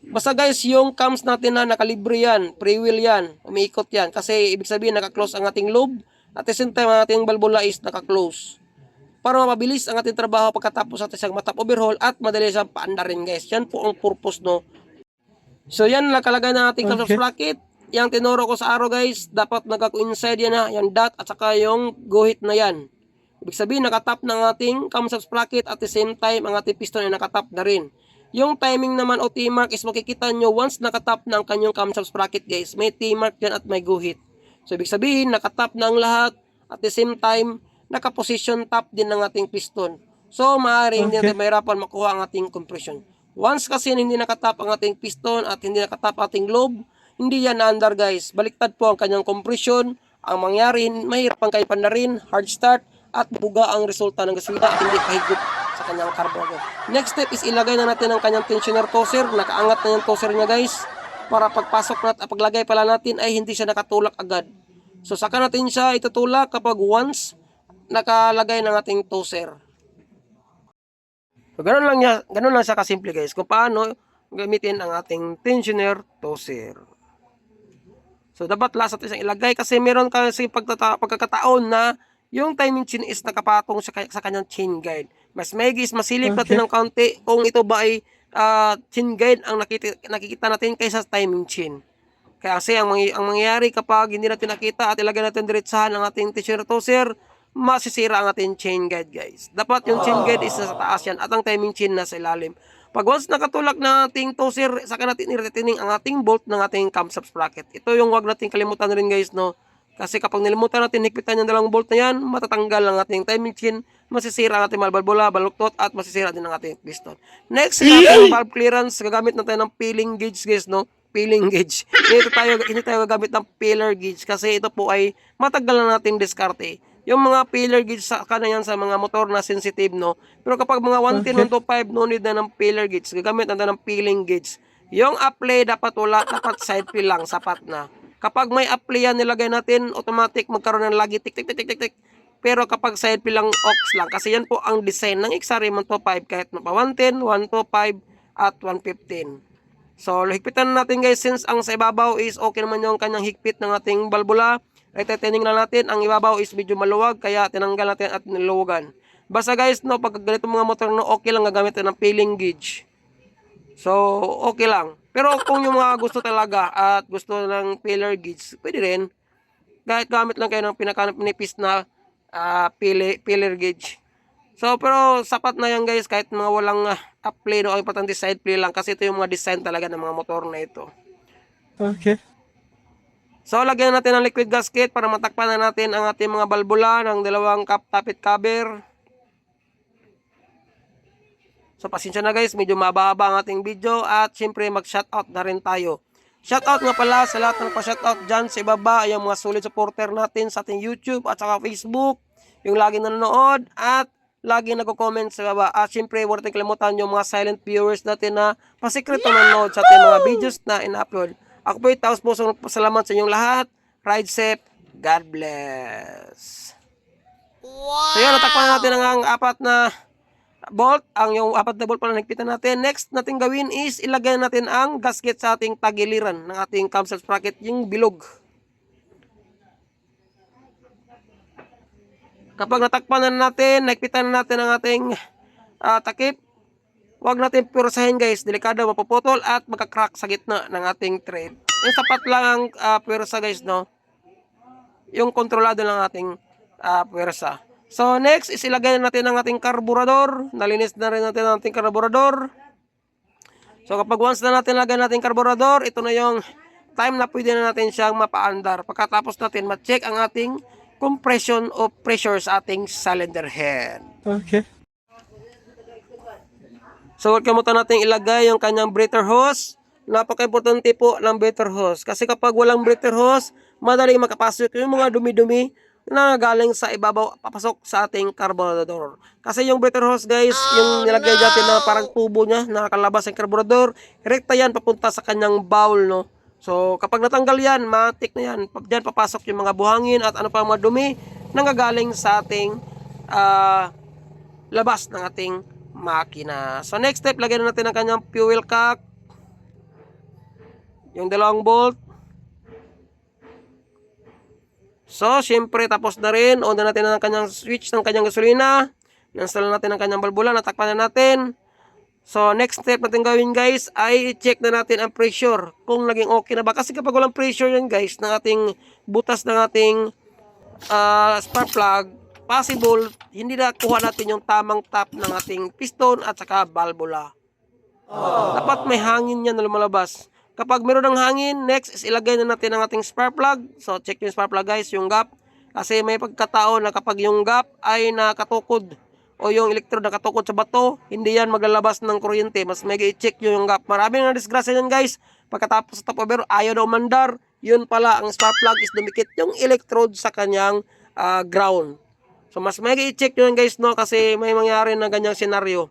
Basta guys, yung cams natin na nakalibre yan, pre-wheel yan, umiikot yan. Kasi ibig sabihin naka-close ang ating lobe, at the same time ang ating valvula is naka-close. Para mapabilis ang ating trabaho pagkatapos natin siyang matap overhaul at madali siyang paanda rin guys. Yan po ang purpose, no? So yan nakalagay ng ating camshaft sprocket. Yang tinuro ko sa arrow guys, dapat nagka-coincide yan ha, yung dot at saka yung guhit na yan. Ibig sabihin, nakatap ng ating camshaft sprocket at the same time, ang ating piston ay nakatap na rin. Yung timing naman o T-mark is makikita nyo once nakatap na ang kanyang camshaft sprocket guys. May T-mark yan at may guhit. So, ibig sabihin, nakatap na ang lahat at the same time, nakaposition top din ng ating piston. So, maaaring hindi natin mahirapan makuha ang ating compression. Once kasi hindi nakatap ang ating piston at hindi nakatap ating lobe, hindi yan na-under guys. Baliktad po ang kanyang compression. Ang mangyari, mahirapan kayo pa na rin, hard start, at buga ang resulta ng gasolina at hindi kahigop sa kanyang carburetor. Next step is ilagay na natin ang kanyang tensioner toser. Nakaangat na yung toser niya guys. Para pagpasok natin at paglagay pala natin ay hindi siya nakatulak agad. So saka natin siya itutulak kapag once nakalagay ng ating toser. So ganun lang siya kasimple guys kung paano gamitin ang ating tensioner toser. So dapat last natin siyang ilagay kasi meron kasi pagkakataon na yung timing chain is nakapatong sa kanyang chain guide. Mas maigis, masilip natin ng kaunti kung ito ba ay chain guide ang nakikita natin kaysa timing chain. Kaya kasi ang mangyayari kapag hindi natin nakita at ilagay natin diretsahan ang ating tensioner toser, masisira ang ating chain guide guys. Dapat yung chain guide is sa taas yan at ang timing chain nasa ilalim. Pag once nakatulak na ating toser, saka natin i-retaining ang ating bolt ng ating camshaft sprocket. Ito yung wag natin kalimutan rin guys, no? Kasi kapag nilimutan natin higpitan yung dalawang bolt na yan, matatanggal ang ating timing chain, masisira ang ating valvula, baluktot, at masisira din ang ating piston. Next, sa ating valve clearance, gagamit na tayo ng peeling gauge guys, no? Peeling gauge. Hindi tayo gagamit ng peeler gauge kasi ito po ay matagal na nating diskarte. Yung mga peeler gauge sa yan sa mga motor na sensitive, no? Pero kapag mga 110, 125, no need na ng peeler gauge. Gagamit na tayo ng peeling gauge. Yung apply dapat wala, dapat side peel lang, sapat na. Kapag may apply yan nilagay natin, automatic magkaroon ng lagi tik tik tik tik tik tik. Pero kapag side peel lang, ox lang. Kasi yan po ang design ng XRE 125 kahit pa 110, 125 at 115. So higpitan natin guys since ang sa ibabaw is okay naman yung kanyang higpit ng ating valvula. Retaining lang natin, ang ibabaw is medyo maluwag kaya tinanggal natin at niluwagan. Basta guys, no, pag ganito mga motor no, okay lang gagamit ng peeling gauge. So okay lang. Pero kung yung mga gusto talaga at gusto ng peeler gauge, pwede rin. Kahit gamit lang kayo ng pinaka-pinipis na peeler gauge. So pero sapat na yan guys kahit mga walang apply no, ang importante side play lang kasi ito yung mga design talaga ng mga motor na ito. Okay. So lagyan natin ng liquid gasket para matakpan na natin ang ating mga valvula ng dalawang tapit cover. So pasensya na guys, medyo mababa ang ating video at syempre mag-shoutout na rin tayo. Shoutout nga pala sa lahat ng pa-shoutout dyan sa ibaba, yung mga solid supporter natin sa ating YouTube at saka Facebook, yung laging nanonood at laging nagko-comment sa baba. At syempre, huwag natin kalimutan yung mga silent viewers natin na pasikreto nanonood sa ating mga videos na in-upload. Ako po taos pusong pasalamat sa inyong lahat. Ride safe. God bless. Wow. So yun, natakpan natin ang apat na bolt, yung apat na bolt pala nagpitan natin. Next natin gawin is ilagay natin ang gasket sa ating tagiliran ng ating camshaft sprocket, yung bilog. Kapag natakpan na natin, nagpitan na natin ang ating takip, huwag natin purasahin guys, delikado, mapuputol at magka-crack sa gitna ng ating thread. Yung sapat lang ang pursa guys, no? Yung kontrolado lang ating pursa. So next is ilagay natin ang ating karburador. Nalinis na rin natin ang ating karburador. So kapag once na natin lagay natin karburador, ito na yung time na pwede na natin siyang mapaandar. Pagkatapos natin ma-check ang ating compression of pressure sa ating cylinder head. Okay. So huwag kamutan natin ilagay yung kanyang breather hose. Napaka-importante po ng breather hose. Kasi kapag walang breather hose, madaling makapasok yung mga dumi-dumi na galing sa ibabaw papasok sa ating carburetor. Kasi yung breather hose guys, yung nilagay natin na parang tubo niya, nakakalabas ang carburetor, rekta yan papunta sa kanyang bowl, no? So kapag natanggal yan, matik na yan. Diyan papasok yung mga buhangin at ano pa mga dumi na gagaling sa ating labas ng ating makina. So next step, lagyan natin ang kanyang fuel cock, yung dalawang bolt. So, syempre, tapos na rin. On na natin ang kanyang switch ng kanyang gasolina. Na-install natin ang kanyang balbula. Natakpan na natin. So, next step natin gawin guys ay check na natin ang pressure. Kung naging okay na ba. Kasi kapag walang pressure yan guys, ng ating butas ng ating spark plug, possible, hindi na kuha natin yung tamang tap ng ating piston at saka balbula. Dapat may hangin yan na lumalabas. Kapag meron ng hangin, next is ilagay na natin ang ating spark plug. So, check yung spark plug guys, yung gap. Kasi may pagkataon na kapag yung gap ay nakatukod o yung electrode nakatukod sa bato, hindi yan maglalabas ng kuryente. Mas may i-check yung gap. Maraming na disgrasya yan guys. Pagkatapos sa top over, ayaw na umandar. Yun pala, ang spark plug is dumikit yung electrode sa kanyang ground. So, mas may i-check yun guys, no? Kasi may mangyari na ganyang senaryo.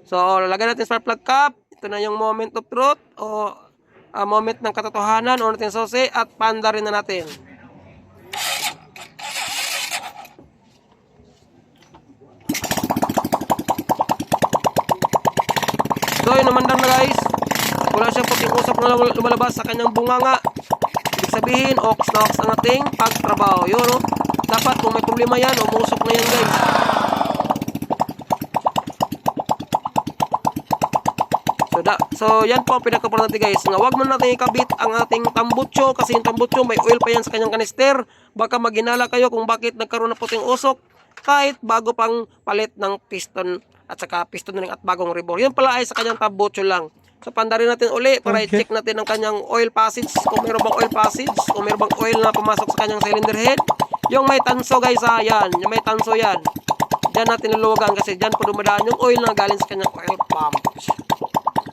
So, lalagyan natin spark plug cap. Ito na yung moment of truth o moment ng katotohanan o natin susi at panda rin na natin. So yun, namandang na guys. Wala siyang puting usap na lumalabas sa kanyang bunganga. Ibig sabihin, ox na ox ang ating pagtrabaho. Yun, no? Dapat kung may problema yan, umusok na yan guys. So yan po ang pinaka-importante guys, nga wag man natin ikabit ang ating tambutso kasi yung tambutso may oil pa yan sa kanyang kanister. Baka maginala kayo kung bakit nagkaroon ng puting usok kahit bago pang palit ng piston at saka piston ring at bagong rebore. Yun pala ay sa kanyang tambutso lang. So pandarin natin uli para i-check natin ang kanyang oil passage, kung mayroon bang oil passage, kung mayroon bang oil na pumasok sa kanyang cylinder head. Yung may tanso guys, yan, yung may tanso yan. Diyan natin luluwagan kasi diyan po dumadaan yung oil na galing sa kanyang oil pump.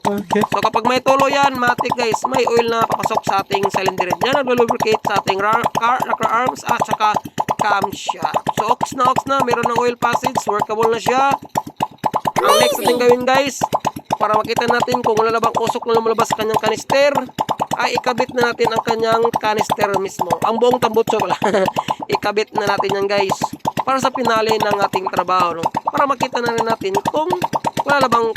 Okay. So kapag may tulo yan, matik guys, may oil na papasok sa ating cylinder head. Yan nag-lubricate sa ating rocker arms at saka camshaft. So ox na, meron ng oil passage, workable na siya. Ang next natin gawin guys, para makita natin kung wala na bang usok na lumalabas sa kanyang kanister, ay ikabit na natin ang kanyang kanister mismo. Ang buong tambutso pala. Ikabit na natin yan guys, para sa pinali ng ating trabaho, no? Para makita na rin natin kung wala na bang,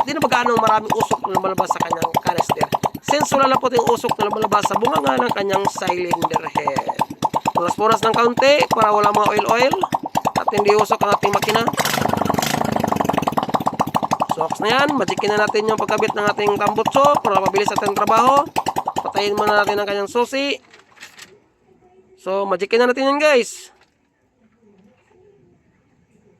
di na ba gaano maraming usok na lumalabas sa kanyang canister. Since wala na po yung usok na lumalabas sa bunganga ng kanyang cylinder head. Punas-punas ng kaunti para wala mga oil at hindi usok ang ating makina. So, na yan. Magikin na natin yung pagkabit ng ating tambutso para mabilis ating trabaho. Patayin muna natin ang kanyang susi. So, magikin na natin yan guys.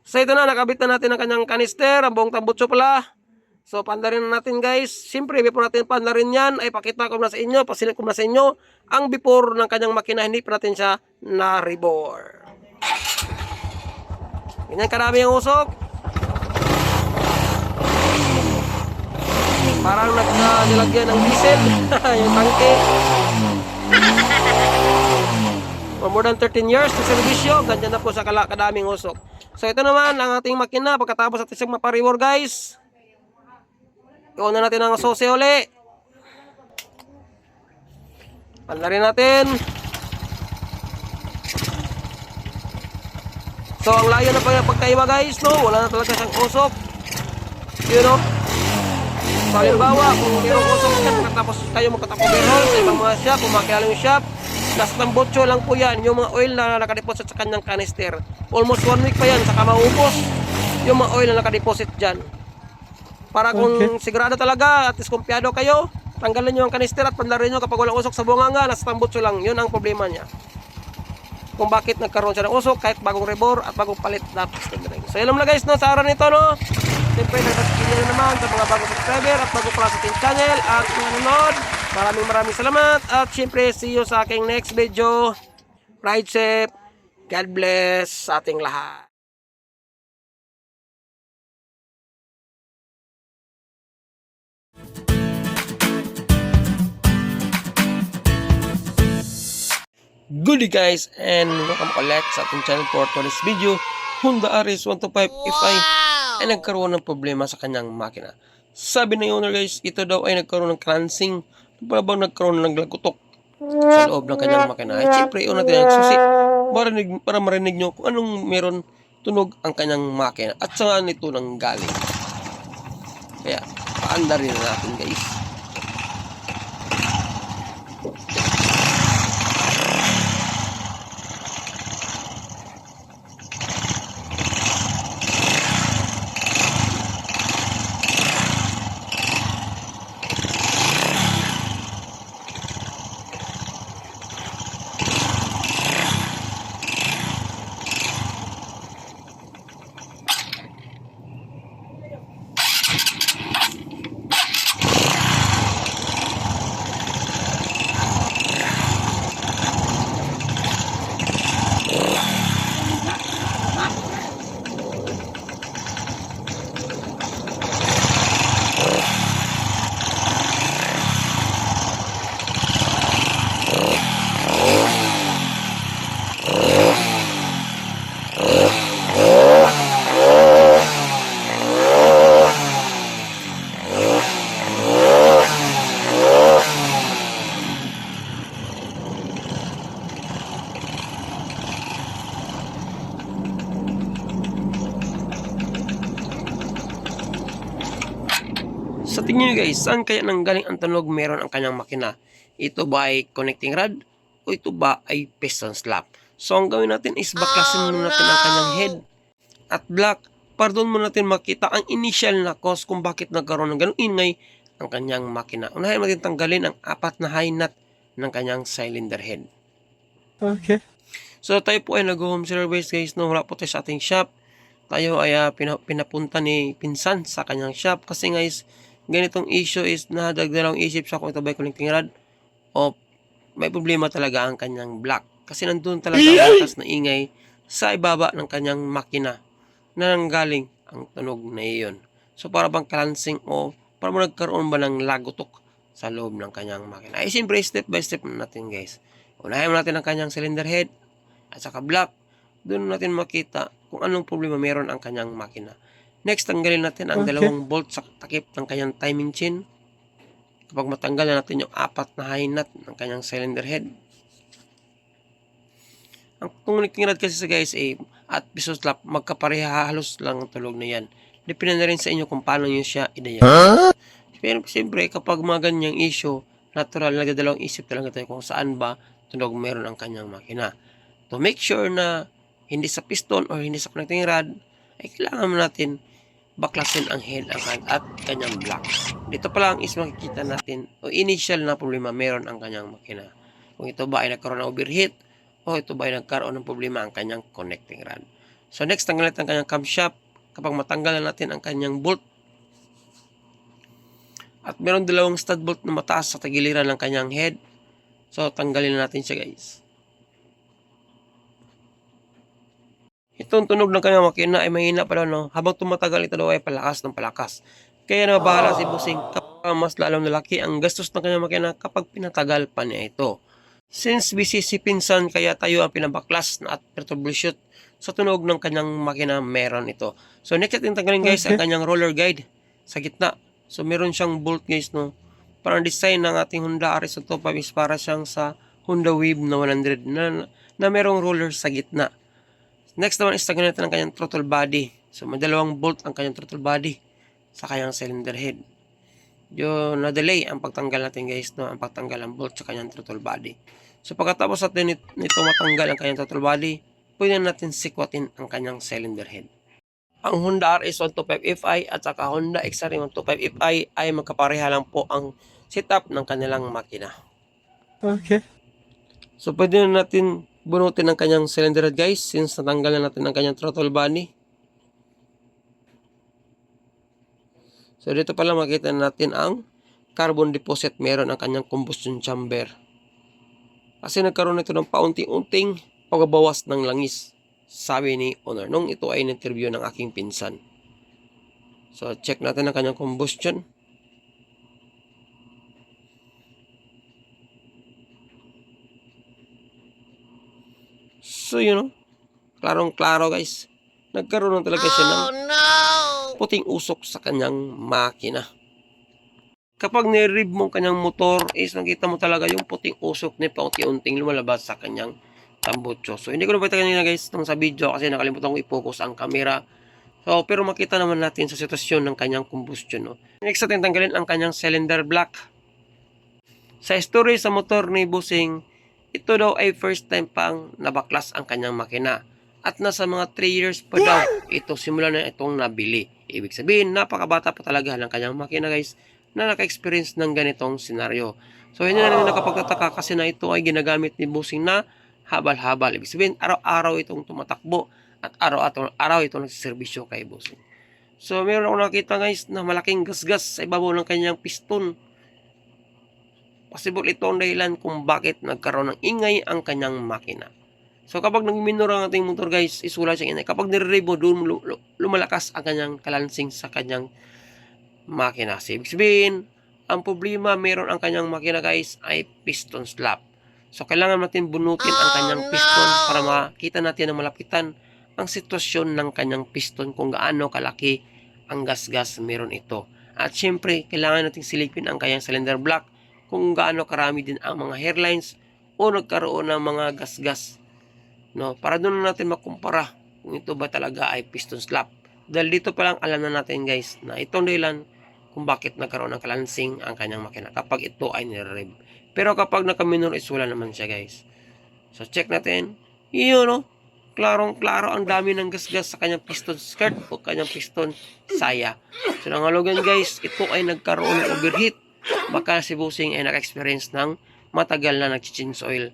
So ito na, nakabit na natin ang kanyang kanister, ang buong tambutso pala. So pandarin na natin guys. Siyempre, before natin pandarin yan, ay pakita ko na sa inyo, pasilip ko na sa inyo, ang before ng kanyang makina, hindi pa natin siya na-rebore. Ganyan karami ang usok. Parang nilagyan ng diesel yung tangke. For more than 13 years na servisyo, ganyan na po sa kadaming usok. So ito naman ang ating makina pagkatapos natin siyang mapariwar guys. Iuna natin ang susi uli. Panlarin natin. So ang layo na pagkaiba guys, no? Wala na talaga siyang usok. Yun, no? So halimbawa, kung mayroong usok yan, pagkatapos kayo magkatapoberol sa ibang mga shop, kung makilala yung shop, last ng botso lang po yan, yung mga oil na nakadeposit sa kanyang canister. Almost 1 week pa yan, saka maubos yung mga oil na nakadeposit dyan. Para kung sigurado talaga at diskumpiyado kayo, tanggalin nyo ang canister at panlarin nyo kapag walang usok sa bunganga, last ng botso lang, yun ang problema niya. Kung bakit nagkaroon siya ng usok kahit bagong rebor at bagong palit na piston ring. So yun lang guys, no, sa araw nito, no. Siyempre, nagpapakilala naman sa mga bagong subscriber at bago pala sa ating channel at nanonood. Maraming salamat at siyempre, see you sa aking next video. Ride safe. God bless sa ating lahat. Good day guys and welcome ulit sa ating channel for today's video. Honda RS125 FI ay nagkaroon ng problema sa kanyang makina. Sabi ng owner guys, ito daw ay nagkaroon ng cransing. Para bang nagkaroon ng lagutok sa loob ng kanyang makina. Ay siyempre, una natin ang susi para marinig nyo kung anong meron tunog ang kanyang makina at saan ito nang galing. Kaya paanda rin natin guys. Sa tingin nyo guys, saan kaya nanggaling ang tunog meron ang kanyang makina? Ito ba ay connecting rod o ito ba ay piston slap? So ang gawin natin is baklasin muna natin ang kanyang head at block para doon muna natin makita ang initial na cause kung bakit nagkaroon ng ganung ingay ang kanyang makina. Unahin natin tanggalin ang 4 na high nut ng kanyang cylinder head. Okay. So tayo po ay nag-home service guys, no? Wala po tayo sa ating shop. Tayo ay pinapunta ni pinsan sa kanyang shop kasi guys, ganitong issue is nadagdalawang isip siya kung ito ba connecting rod o may problema talaga ang kanyang block. Kasi nandun talaga ang lakas na ingay sa ibaba ng kanyang makina na nanggaling ang tunog na iyon. So para bang cleansing o para mo nagkaroon ba ng lagutok sa loob ng kanyang makina. Ay siyempre step by step natin guys. Unahin natin ang kanyang cylinder head at saka block. Doon natin makita kung anong problema meron ang kanyang makina. Next, tanggalin natin ang dalawang bolt sa takip ng kanyang timing chain. Kapag matanggal na natin yung 4 na high nut ng kanyang cylinder head. Ang connecting rod kasi sa guys at piston slap, magkapareha halos lang ang tulog na yan. Depende na rin sa inyo kung paano nyo siya i-diagnose. Pero siyempre, kapag mga ganyang issue, natural, nagdadalawang isip talaga tayo kung saan ba tunog meron ang kanyang makina. To make sure na hindi sa piston or hindi sa connecting rod, ay kailangan natin baklasin ang head at kanyang block. Dito pa lang is makikita natin o initial na problema meron ang kanyang makina. Kung ito ba ay nagkaroon ng overheat o ito ba ay nagkaroon ng problema ang kanyang connecting rod. So next, tanggalin natin ang kanyang camshaft. Kapag matanggal na natin ang kanyang bolt at meron dalawang stud bolt na mataas sa tagiliran ng kanyang head. So tanggalin na natin siya guys. Itong tunog ng kanyang makina ay mahina pala, no? Habang tumatagal ito daw ay palakas ng palakas. Kaya na bahala si Busing Mas lalong lalaki ang gastos ng kanyang makina kapag pinatagal pa niya ito. Since busy si pinsan kaya tayo ang pinabaklas na at troubleshoot sa tunog ng kanyang makina meron ito. So next natin tanggalin guys ang kanyang roller guide sa gitna. So meron siyang bolt guys no. Parang design ng ating Honda RS 2.5 is para siyang sa Honda Wave na 100 na merong roller sa gitna. Next naman is tanggalin natin ang kanyang throttle body. So may dalawang bolt ang kanyang throttle body sa kanyang cylinder head. Yung na-delay ang pagtanggal natin guys no, ang pagtanggal ng bolt sa kanyang throttle body. So pagkatapos natin nito matanggal ang kanyang throttle body, pwede natin sikwatin ang kanyang cylinder head. Ang Honda RS 125 Fi at saka Honda XR 125 Fi ay magkapareha lang po ang setup ng kanilang makina. Okay. So pwede na natin bunutin ang kanyang cylinder head guys since natanggal na natin ang kanyang throttle body. So dito pala makita natin ang carbon deposit meron ang kanyang combustion chamber. Kasi nagkaroon ito ng paunti-unting pagbabawas ng langis, sabi ni owner nung ito ay in-interview ng aking pinsan. So check natin ang kanyang combustion. So yun, klarong-klaro guys. Nagkaroon na talaga siya ng puting usok sa kanyang makina. Kapag nirib mo kanyang motor is nakita mo talaga yung puting usok na paunti-unting lumalabas sa kanyang tambutso. So hindi ko na pagtagal kanina guys nung sa video kasi nakalimutan kong i-focus ang camera. So pero makita naman natin sa sitwasyon ng kanyang combustion. No? Next natin tanggalin ang kanyang cylinder block. Sa story sa motor ni Busing, ito daw ay first time pang nabaklas ang kanyang makina. At nasa mga 3 years pa daw ito simula na itong nabili. Ibig sabihin, napakabata pa talaga ng kanyang makina guys na naka-experience ng ganitong senaryo. So hindi na rin nakapagtataka kasi na ito ay ginagamit ni Busing na habal-habal. Ibig sabihin, araw-araw itong tumatakbo at araw-araw itong nagsiservisyo kay Busing. So meron ako nakita guys na malaking gasgas sa ibabaw ng kanyang piston. Possible ito ang dahilan kung bakit nagkaroon ng ingay ang kanyang makina. So kapag nag-minor ang ating motor guys, isula siyang ingay. Kapag nire-revo, doon lumalakas ang kanyang kalansing sa kanyang makina. So, ibig sabihin, ang problema meron ang kanyang makina guys ay piston slap. So kailangan natin bunutin ang kanyang piston para makita natin na malapitan ang sitwasyon ng kanyang piston kung gaano kalaki ang gasgas meron ito. At syempre, kailangan natin silipin ang kanyang cylinder block kung gaano karami din ang mga hairlines o nagkaroon ng mga gasgas. No, para doon natin makumpara kung ito ba talaga ay piston slap. Dahil dito pa lang alam na natin guys na itong dahilan kung bakit nagkaroon ng kalansing ang kanyang makina kapag ito ay nire-rev. Pero kapag naka-minor is wala naman siya guys. So check natin. Yun no. Klarong-klaro ang dami ng gasgas sa kanyang piston skirt o kanyang piston saya. So nangalogan guys, ito ay nagkaroon ng overheat. Baka si Busing ay naka-experience ng matagal na nag-change oil.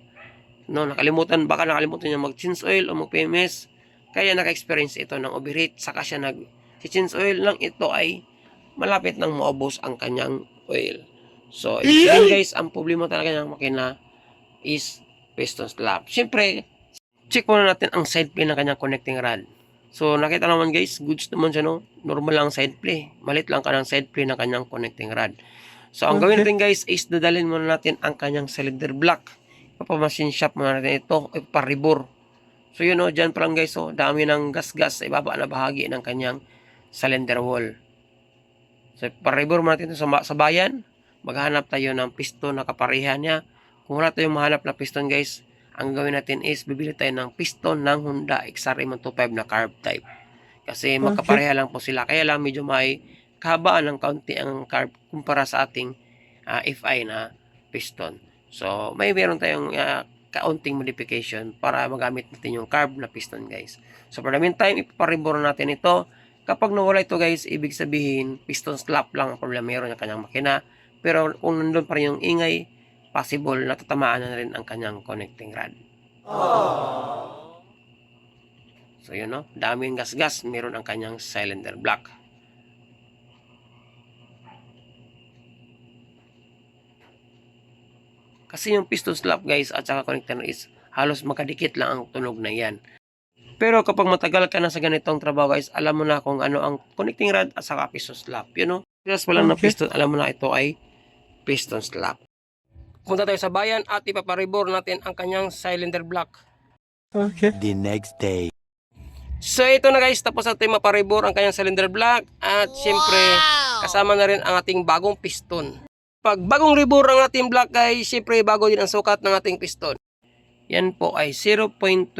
No, baka nakalimutan niya mag-change oil o mag-PMS. Kaya naka-experience ito ng overheat. Saka siya nag-change oil lang ito ay malapit nang maubos ang kanyang oil. So, again guys, ang problema talaga ng makina is piston slap. Siyempre, check muna natin ang side play ng kanyang connecting rod. So, nakita naman guys, goods naman siya no. Normal lang side play. Malit lang ka ng side play ng kanyang connecting rod. So, ang gawin natin guys is dadalhin muna natin ang kanyang cylinder block. Papamachine shop muna natin ito, iparibor. So yun o, dyan pa lang guys o, dami ng gas-gas sa ibaba na bahagi ng kanyang cylinder wall. So iparibor muna natin ito sa bayan. Maghanap tayo ng piston na kapareha niya. Kung wala tayong mahanap na piston guys, ang gawin natin is bibili tayo ng piston ng Honda XR 125 na carb type. Kasi magkapareha lang po sila. Kaya lang medyo may kahabaan ng kaunti ang carb kumpara sa ating FI na piston. So, meron tayong kaunting modification para magamit natin yung carb na piston guys. So, for the meantime, ipaparibor natin ito. Kapag nawala ito guys, ibig sabihin, piston slap lang ang problema meron ng kanyang makina. Pero kung nandun pa rin yung ingay, possible na tatamaan na rin ang kanyang connecting rod. So, yun no, daming gas-gas, meron ang kanyang cylinder block. Kasi yung piston slap guys at saka connector is halos makadikit lang ang tunog na yan. Pero kapag matagal ka na sa ganitong trabaho guys, alam mo na kung ano ang connecting rod at saka piston slap. You know? Just wala na Okay. piston, alam mo na ito ay piston slap. Punta tayo sa bayan at ipaparibor natin ang kanyang cylinder block. Okay. The next day. So ito na guys, tapos natin maparibor ang kanyang cylinder block at syempre kasama na rin ang ating bagong piston. Pag bagong ribor ang ating block guys, syempre bago din ang sukat ng ating piston. Yan po ay 0.25.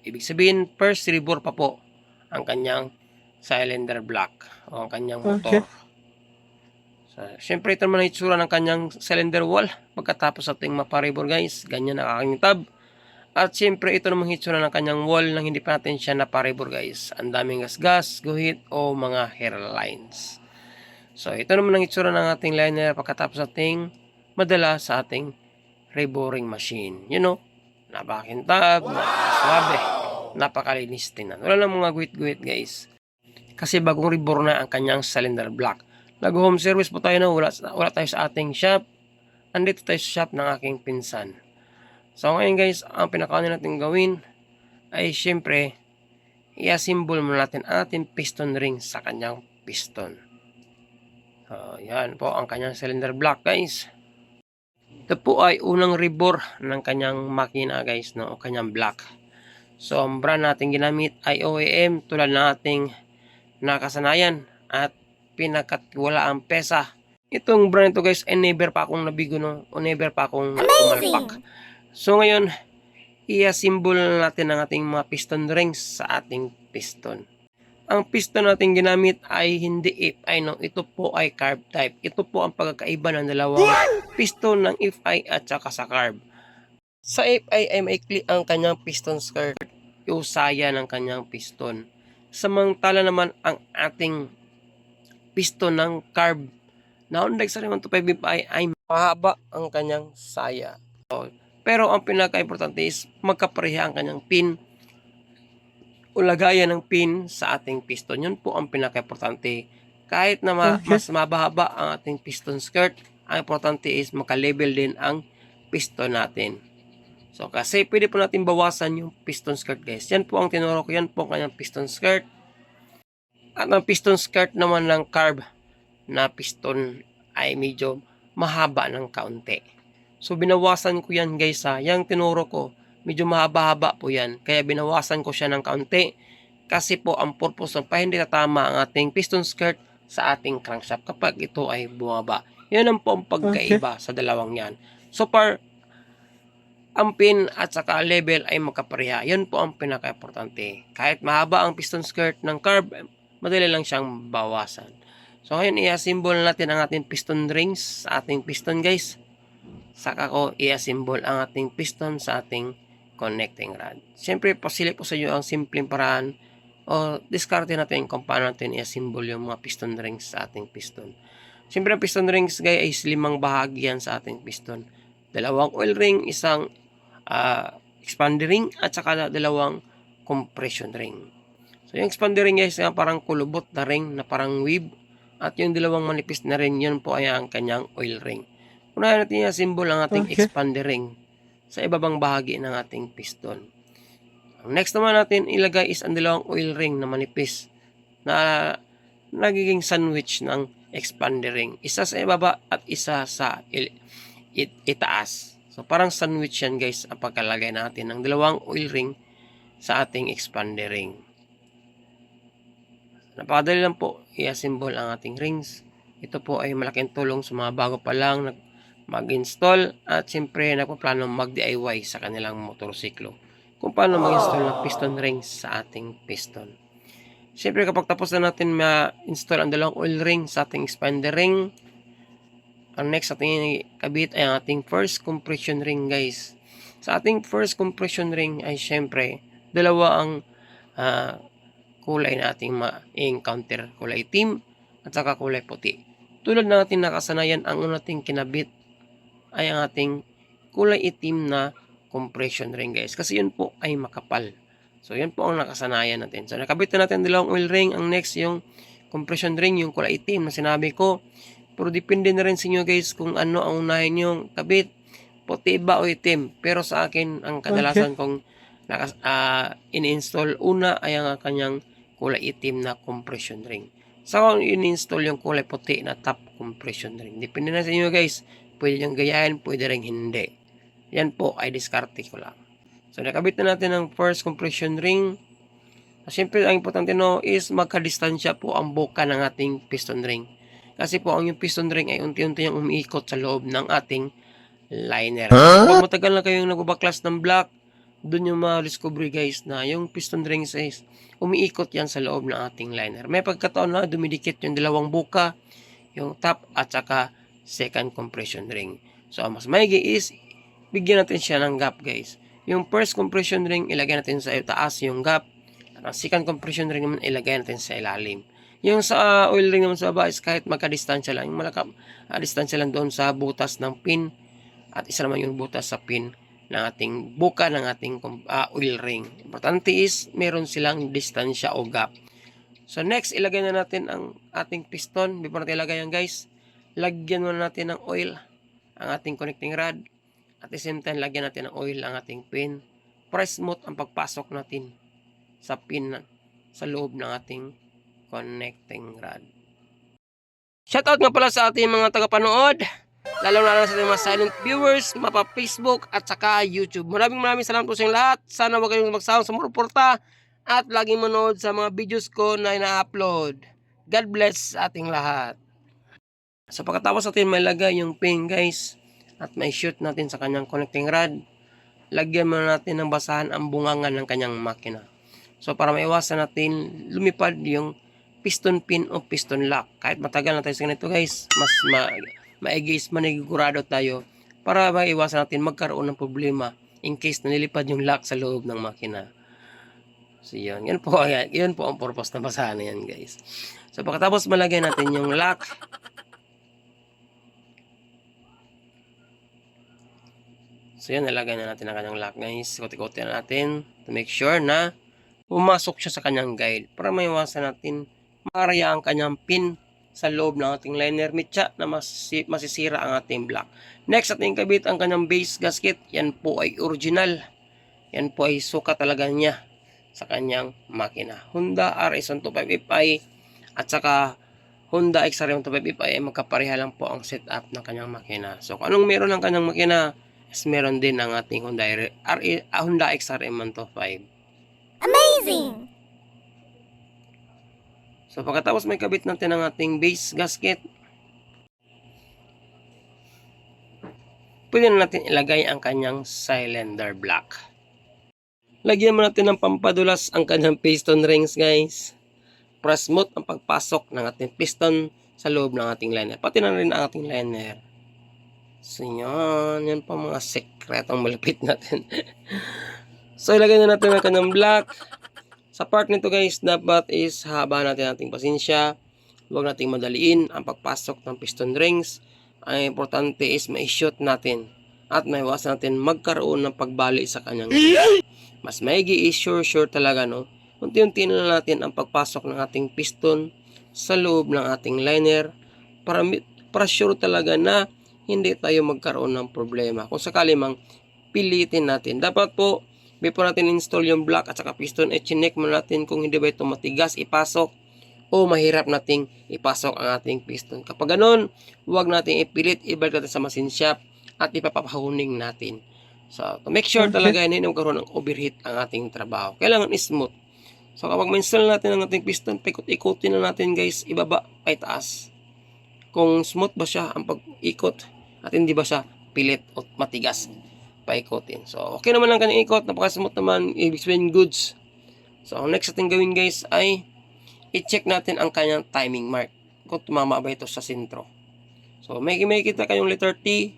Ibig sabihin first ribor pa po ang kanyang cylinder block o ang kanyang motor. Okay. So, syempre ito naman ang itsura ng kanyang cylinder wall pagkatapos ating maparibor guys. Ganyan nakakintab. At syempre ito naman ang itsura ng kanyang wall nang hindi pa natin siya naparibor guys. Ang daming gasgas, guhit o mga hairlines. So ito naman ang itsura ng ating liner pagkatapos ating madala sa ating reboring machine. You know, napakakintab, napakaswabe, napakalinis tingnan. Wala lang mga guhit-guhit guys. Kasi bagong rebore na ang kanyang cylinder block. Nag-home service po tayo na wala tayo sa ating shop. Andito tayo sa shop ng aking pinsan. So ngayon guys, ang pinakauna natin gawin ay syempre i-assemble muna natin ang ating piston ring sa kanyang piston. So yan po ang kanyang cylinder block guys. Ito po ay unang rebore ng kanyang makina guys, no, o kanyang block. So ang brand natin ginamit ay OEM tulad ng ating nakasanayan at pinakatiwalaang pesa. Itong brand ito guys ay never pa akong nabigo, no, o never pa akong pumalpak. So ngayon, i-assemble natin ang ating mga piston rings sa ating piston. Ang piston natin ginamit ay hindi FI, no, ito po ay carb type. Ito po ang pagkakaiba ng dalawang piston ng FI at saka sa carb. Sa FI ay maikli ang kanyang piston skirt, usaya ng kanyang piston. Samantala naman ang ating piston ng carb na Honda XR125 ay mahaba ang kanyang saya. Pero ang pinaka-importante is magkapareha ang kanyang pin o lagayan ng pin sa ating piston. Yun po ang pinaka-importante. Kahit na mas mababa ang ating piston skirt, ang importante is maka-level din ang piston natin. So kasi pwede po natin bawasan yung piston skirt guys. Yan po ang tinuro ko. Yan po ang kanyang piston skirt. At ang piston skirt naman ng carb na piston ay medyo mahaba ng kaunti. So binawasan ko yan guys ha. Yang tinuro ko, medyo mahaba-haba po yan. Kaya binawasan ko siya ng kaunti. Kasi po ang purpose ng hindi tatama ang ating piston skirt sa ating crankshaft kapag ito ay bumaba. Yan ang po ang pagkaiba sa dalawang yan. So far, ang pin at saka level ay magkapareha. Yan po ang pinaka-importante. Kahit mahaba ang piston skirt ng carb, madali lang siyang bawasan. So ngayon i-assemble natin ang ating piston rings sa ating piston guys. Saka ko i-assemble ang ating piston sa ating connecting rod. Siyempre pasilip po sa inyo ang simpleng paraan o diskarte natin kung paano natin i-assemble yung mga piston rings sa ating piston. Siyempre ang piston rings guys ay 5 bahagi yan sa ating piston. 2 oil ring, isang expander ring at saka 2 compression ring. So yung expander ring guys parang kulubot na ring na parang weave at yung 2 manipis na ring yun po ay ang kanyang oil ring. Unahin natin yung symbol ang ating expander ring sa ibabang bahagi ng ating piston. Ang next naman natin ilagay is ang 2 oil ring na manipis na nagiging sandwich ng expander ring. Isa sa ibaba at isa sa itaas. So parang sandwich yan guys ang pagkalagay natin ng 2 oil ring sa ating expander ring. Napakadali lang po i-assemble ang ating rings. Ito po ay malaking tulong sa mga bago pa lang mag-install at siyempre nagpaplano mag-DIY sa kanilang motorsiklo kung paano mag-install ng piston rings sa ating piston. Siyempre kapag tapos na natin ma-install ang 2 oil ring sa ating expander ring, ang next ating kabit ay ang ating first compression ring guys. Sa ating first compression ring ay siyempre 2 ang kulay na ating ma-encounter, kulay itim at saka kulay puti. Tulad ng ating nakasanayan, ang unating kinabit ay ang ating kulay itim na compression ring guys. Kasi yun po ay makapal. So yun po ang nakasanayan natin. So nakabit na natin 2 oil ring. Ang next yung compression ring, yung kulay itim na sinabi ko. Pero depende na rin sa inyo guys kung ano ang unahin yung kabit, puti ba o itim. Pero sa akin, ang kadalasan kong in-install una ay ang kanyang kulay itim na compression ring. So, in-install yung kulay puti na top compression ring. Depende na sa inyo guys. Pwede niyong gayahin, pwede rin hindi. Yan po ay diskarte ko lang. So, nakabit na natin ang first compression ring. Siyempre, ang importante no is magkadistansya po ang buka ng ating piston ring. Kasi po, ang yung piston ring ay unti-unti yung umiikot sa loob ng ating liner. Kung matagal na kayong nagbabaklas ng block, doon yung ma-discover guys na yung piston ring is umiikot yan sa loob ng ating liner. May pagkataon na dumidikit yung dalawang buka, yung top at saka second compression ring. So, mas maigi is bigyan natin siya ng gap guys. Yung first compression ring, ilagay natin sa taas yung gap. At ang second compression ring naman, ilagay natin sa ilalim. Yung sa oil ring naman sa baba is kahit magka-distansya lang. Yung distansya lang doon sa butas ng pin. At isa naman yung butas sa pin ng ating buka ng ating oil ring. Importante is meron silang distansya o gap. So next, ilagay na natin ang ating piston. Before natin ilagay yan guys, lagyan muna natin ng oil ang ating connecting rod. At the same time, lagyan natin ng oil ang ating pin para smooth ang pagpasok natin sa pin sa loob ng ating connecting rod. Shoutout nga pala sa ating mga tagapanood, lalo na sa ating mga silent viewers, mapa Facebook at saka YouTube. Maraming salamat po sa inyong lahat. Sana huwag kayong magsawang sa suporta at laging manood sa mga videos ko na ina-upload. God bless sa ating lahat. So pagkatapos natin may lagay yung pin guys at may shoot natin sa kanyang connecting rod, lagyan muna natin ng basahan ang bungangan ng kanyang makina. So para maiwasan natin lumipad yung piston pin o piston lock. Kahit matagal na tayo sa ganito guys, mas maigis manigurado tayo para maiwasan natin magkaroon ng problema in case nalilipad yung lock sa loob ng makina. So yun po ang purpose ng basahan na yan guys. So pagkatapos malagay natin yung lock, so yan, nalagay na natin ang kanyang lock guys. Kuti-kuti na natin to make sure na pumasok siya sa kanyang guide para maiwasan natin makaraya ang kanyang pin sa loob ng ating liner mitya na masisira ang ating block. Next, ating kabit ang kanyang base gasket. Yan po ay original. Yan po ay sukat talaga niya sa kanyang makina. Honda RS125FI at saka Honda XR125FI ay magkapareha lang po ang setup ng kanyang makina. So kung anong meron ng kanyang makina, is meron din ang ating Honda XR125. Amazing! So pagkatapos may kabit natin ang ating base gasket, pwede na natin ilagay ang kanyang cylinder block. Lagyan mo natin ng pampadulas ang kanyang piston rings guys, para smooth ang pagpasok ng ating piston sa loob ng ating liner, pati na rin ang ating liner. So yan pa mga sekretong malapit natin. So ilagay na natin ang kanyang block. Sa part nito guys, dapat is haba natin ating pasensya. Huwag nating madaliin ang pagpasok ng piston rings. Ang importante is ma-shoot natin at maiwasan natin magkaroon ng pagbali sa kanyang mas maigi is sure talaga no. Unti-unti na natin ang pagpasok ng ating piston sa loob ng ating liner para sure talaga na hindi tayo magkaroon ng problema. Kung sakali mang pilitin natin, dapat po before natin install yung block at saka piston, i-check muna natin kung hindi ba ito matigas ipasok o mahirap nating ipasok ang ating piston. Kapag ganun, huwag nating ipilit, ibalik natin sa machine shop at ipapahuning natin. So, to make sure talaga na hindi magkaroon ng overheat ang ating trabaho. Kailangan smooth. So, kapag ma-install natin ang ating piston, paikot-ikutin na natin guys, ibaba ay taas. Kung smooth ba siya ang pag-ikot at hindi ba siya pilit o matigas paikotin. So, okay naman lang kanyang ikot. Napaka-smooth naman. Ibig sabihin goods. So, ang next natin gawin guys ay i-check natin ang kanyang timing mark. Kung tumama ba ito sa sentro. So, may kita kayong letter T.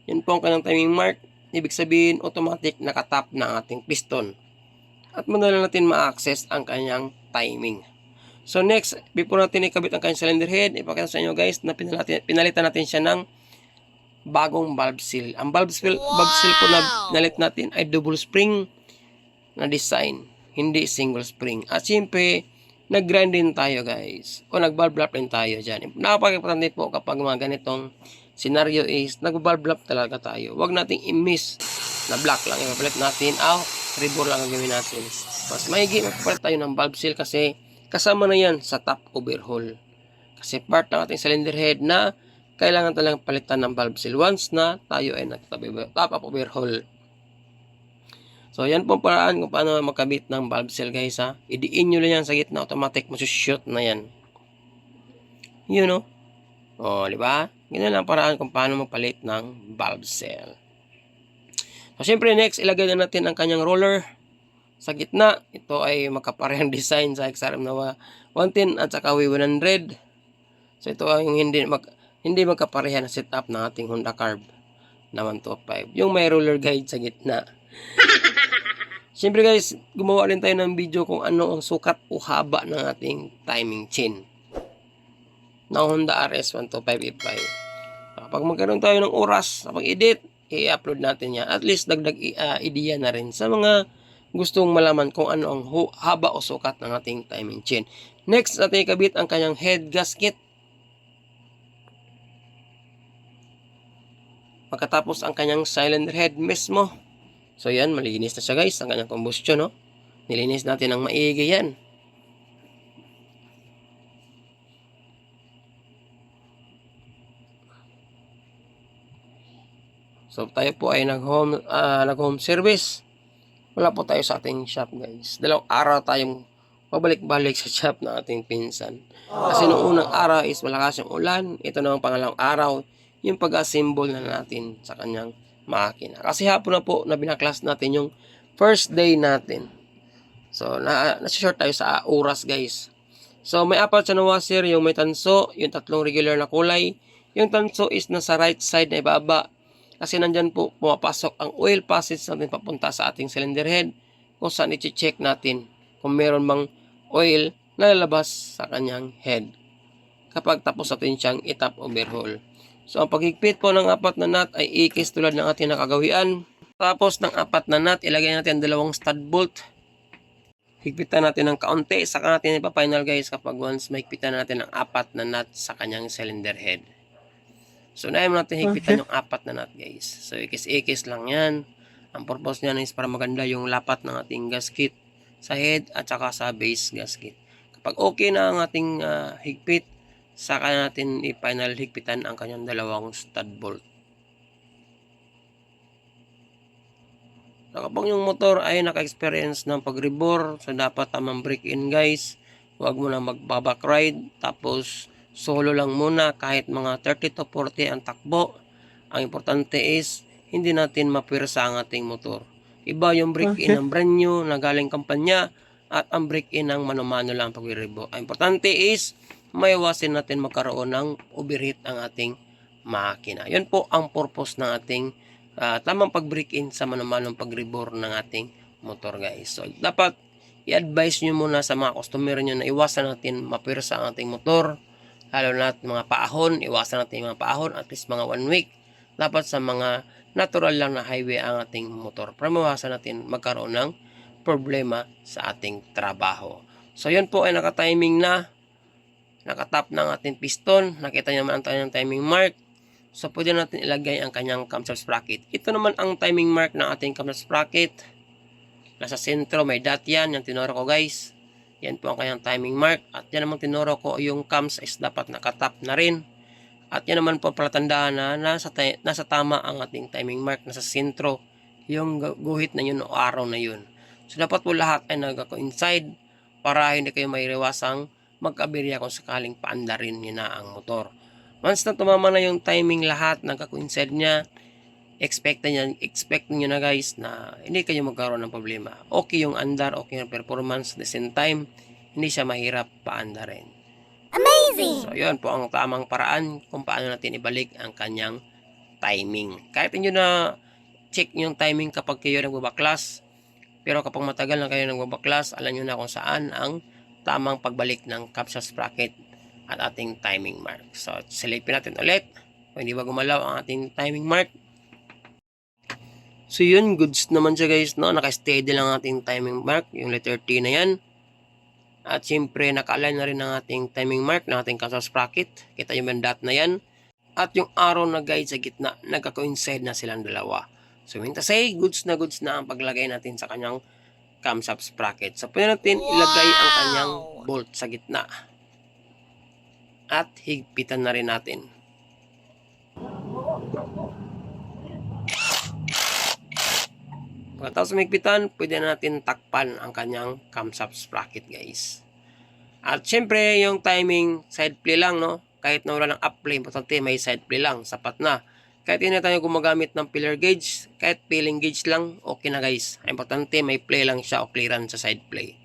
Yan po ang kanyang timing mark. Ibig sabihin, automatic nakatap na ang ating piston. At madali natin ma-access ang kanyang timing. So, next, before natin ikabit ang kanyang cylinder head, ipakita sa inyo guys na pinalitan natin siya ng bagong valve seal. Ang valve seal po na nalit natin ay double spring na design, hindi single spring. At siyempre, nag-grind din tayo guys. O nag-valve wrap din tayo dyan. Napaka-importante po kapag mga ganitong scenario is nag-valve wrap talaga tayo. Huwag nating i-miss na black lang. Ipapalit natin. Rebore lang ang gawin natin. Mas maigi, magpapalit tayo ng valve seal kasi kasama na yan sa top overhaul. Kasi part ng ating cylinder head na kailangan talagang palitan ng valve seal once na tayo ay nagtap up overhaul. So, yan po ang paraan kung paano makabit ng valve seal guys ha. Idiin nyo lang yan sa gitna, automatic masushoot na yan. Yun no? O, di ba? Ganyan lang ang paraan kung paano magpalit ng valve seal. So, syempre next, ilagay na natin ang kanyang roller sa gitna. Ito ay makaparehang design sa XRM na 110 at saka W100. So, ito ay hindi magkapareha na setup ng ating Honda Carb na 125. Yung may roller guide sa gitna. Siyempre guys, gumawa rin tayo ng video kung ano ang sukat o haba ng ating timing chain ng Honda RS 125 E5. Kapag magkaroon tayo ng oras sa pag-edit, i-upload natin yan. At least dagdag idea na rin sa mga gustong malaman kung ano ang haba o sukat ng ating timing chain. Next, natin ikabit ang kanyang head gasket. Pagkatapos ang kanyang cylinder head mismo. So yan, malinis na siya guys, ang kanyang combustion, no? Nilinis natin ng maigi yan. So tayo po ay nag-home service. Wala po tayo sa ating shop guys. 2 araw tayong pabalik-balik sa shop ng ating pinsan. Kasi noong unang araw is malakas yung ulan. Ito na ang pangalawang araw, yung pag-assemble na natin sa kanyang makina. Kasi hapon na po na binaklas natin yung first day natin. So, nasa-short tayo sa oras guys. So, may 4 siya na washer, yung may tanso, yung 3 regular na kulay. Yung tanso is nasa right side na ibaba. Kasi nandyan po pumapasok ang oil passage natin papunta sa ating cylinder head. Kung saan i-check natin kung meron bang oil na lalabas sa kanyang head. Kapag tapos natin siyang i-top overhaul. So, ang paghigpit po ng 4 na nut ay ikis tulad ng ating nakagawian. Tapos, ng 4 na nut, ilagay natin 2 stud bolt. Higpitan natin ng kaunti. Saka natin ipa-final guys kapag once mahigpitan natin ang 4 na nut sa kanyang cylinder head. So, unahin natin higpitan yung 4 na nut guys. So, ikis-ikis lang yan. Ang purpose niyan is para maganda yung lapat ng ating gasket sa head at saka sa base gasket. Kapag okay na ang ating higpit, saka natin i-final higpitan ang kanyang 2 stud bolt. So, kapag yung motor ay naka-experience ng pag-rebore, so dapat tamang break-in guys. Huwag mo na mag-back ride. Tapos, solo lang muna kahit mga 30 to 40 ang takbo. Ang importante is, hindi natin mapwersa ang ating motor. Iba yung break-in ng brand new na galing kampanya at ang break-in ng mano-mano lang pag-rebo. Ang importante is, maiwasin natin magkaroon ng overheat ang ating makina. Yun po ang purpose ng ating tamang pag-break-in sa mano-manong pag-rebore ng ating motor guys. So, dapat i-advise nyo muna sa mga customer nyo na iwasan natin mapwersa ang ating motor. Lalo na mga paahon, iwasan natin mga paahon at least mga 1 week. Dapat sa mga natural lang na highway ang ating motor para mawasan natin magkaroon ng problema sa ating trabaho. So, yun po ay naka-timing na. Nakatap ng ating piston. Nakita nyo naman ang timing mark. So, pwede natin ilagay ang kanyang camshaft sprocket. Ito naman ang timing mark ng ating camshaft sprocket. Nasa sentro, may dot yan. Yung tinuro ko guys. Yan po ang kanyang timing mark. At yan naman tinuro ko yung cams is dapat nakatap na rin. At yan naman po palatandaan na nasa tama ang ating timing mark. Nasa sentro yung guhit na yun o araw na yun. So, dapat po lahat ay nag-coincide para hindi kayo mairiwasang mag-aberya kung sakaling paandarin nyo na ang motor. Once na tumama na yung timing lahat, nagka-coincide niya, expect nyo na guys na hindi kayo magkaroon ng problema. Okay yung andar, okay yung performance, at the same time, hindi siya mahirap paandarin. Amazing! So, yun po ang tamang paraan kung paano natin ibalik ang kanyang timing. Kahit nyo na check yung timing kapag kayo nagbabaklas, pero kapag matagal na kayo nagbabaklas, alam nyo na kung saan ang tamang pagbalik ng camshaft sprocket at ating timing mark. So, silipin natin ulit. Kung hindi ba gumalaw ang ating timing mark. So, yun. Goods naman siya guys. No? Naka-steady lang ang ating timing mark. Yung letter T na yan. At siyempre, naka-align na rin ang ating timing mark ng ating camshaft sprocket. Kita yung dot na yan. At yung arrow na guide sa gitna, nagka-coincide na silang dalawa. So, mean to say, goods na ang paglagay natin sa kanyang camshaft sprocket. So, pwede natin ilagay ang kanyang bolt sa gitna. at higpitan na rin natin. Pagkatapos higpitan, pwede na natin takpan ang kanyang camshaft sprocket guys. At syempre yung timing side play lang, no? Kahit na wala ng up play, importante may side play lang, sapat na. Kahit hindi na tayo gumagamit ng pillar gauge, kahit peeling gauge lang, okay na guys. Importante may play lang siya o clearance sa side play.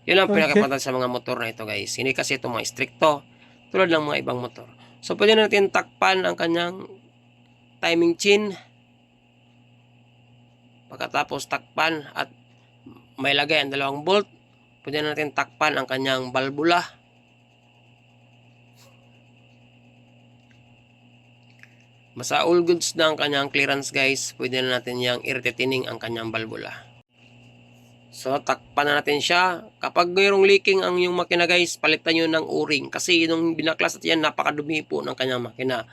Yun ang pinaka-importante sa mga motor na ito guys. Hindi kasi ito mga stricto, tulad ng mga ibang motor. So pwede natin takpan ang kanyang timing chain. Pagkatapos takpan at may lagay ang dalawang bolt, pwede natin takpan ang kanyang balbula. Basta all goods na ang kanyang clearance guys, pwede na natin yung i-retaining ang kanyang balbula. So takpan na natin siya. Kapag mayroong leaking ang yung makina guys, palitan nyo ng o-ring. Kasi nung binaklas natin yan, napakadumi po ng kanyang makina.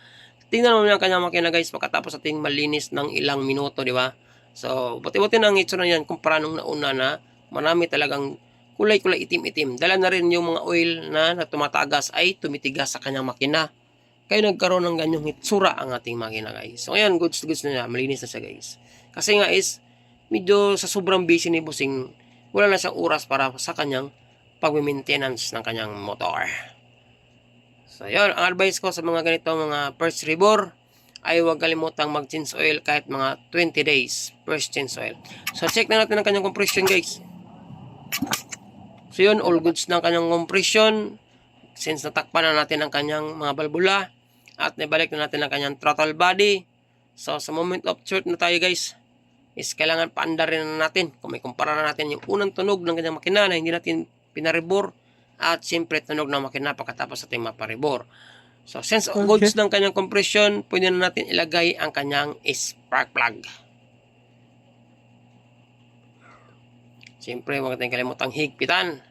Tingnan mo yung kanyang makina guys, pagkatapos natin malinis ng ilang minuto, di ba? So buti-buti na ang itsura yan kumpara nung nauna na marami talagang kulay-kulay itim-itim. Dala na rin yung mga oil na tumatagas ay tumitigas sa kanyang makina. Kaya nagkaroon ng ganyong itsura ang ating makina guys. So ayan, goods na niya, malinis na siya guys. Kasi nga is, medyo sa sobrang busy ni Bossing, wala na siyang oras para sa kanyang pag-maintenance ng kanyang motor. So yun, ang advice ko sa mga ganito, mga first rebore, ay huwag kalimutang mag-change oil kahit mga 20 days, first change oil. So check na natin ang kanyang compression guys. So yun, all goods ng kanyang compression. Since natakpan na natin ang kanyang mga balbula at nabalik na natin ang kanyang throttle body. So sa moment of truth na tayo guys, is kailangan paandarin na natin. Kung may kumpara na natin yung unang tunog ng kanyang makina na hindi natin pinaribor, at siyempre tunog ng makina pagkatapos natin maparibor. So since goods ng kanyang compression, pwede na natin ilagay ang kanyang spark plug. Siyempre huwag natin kalimutang higpitan.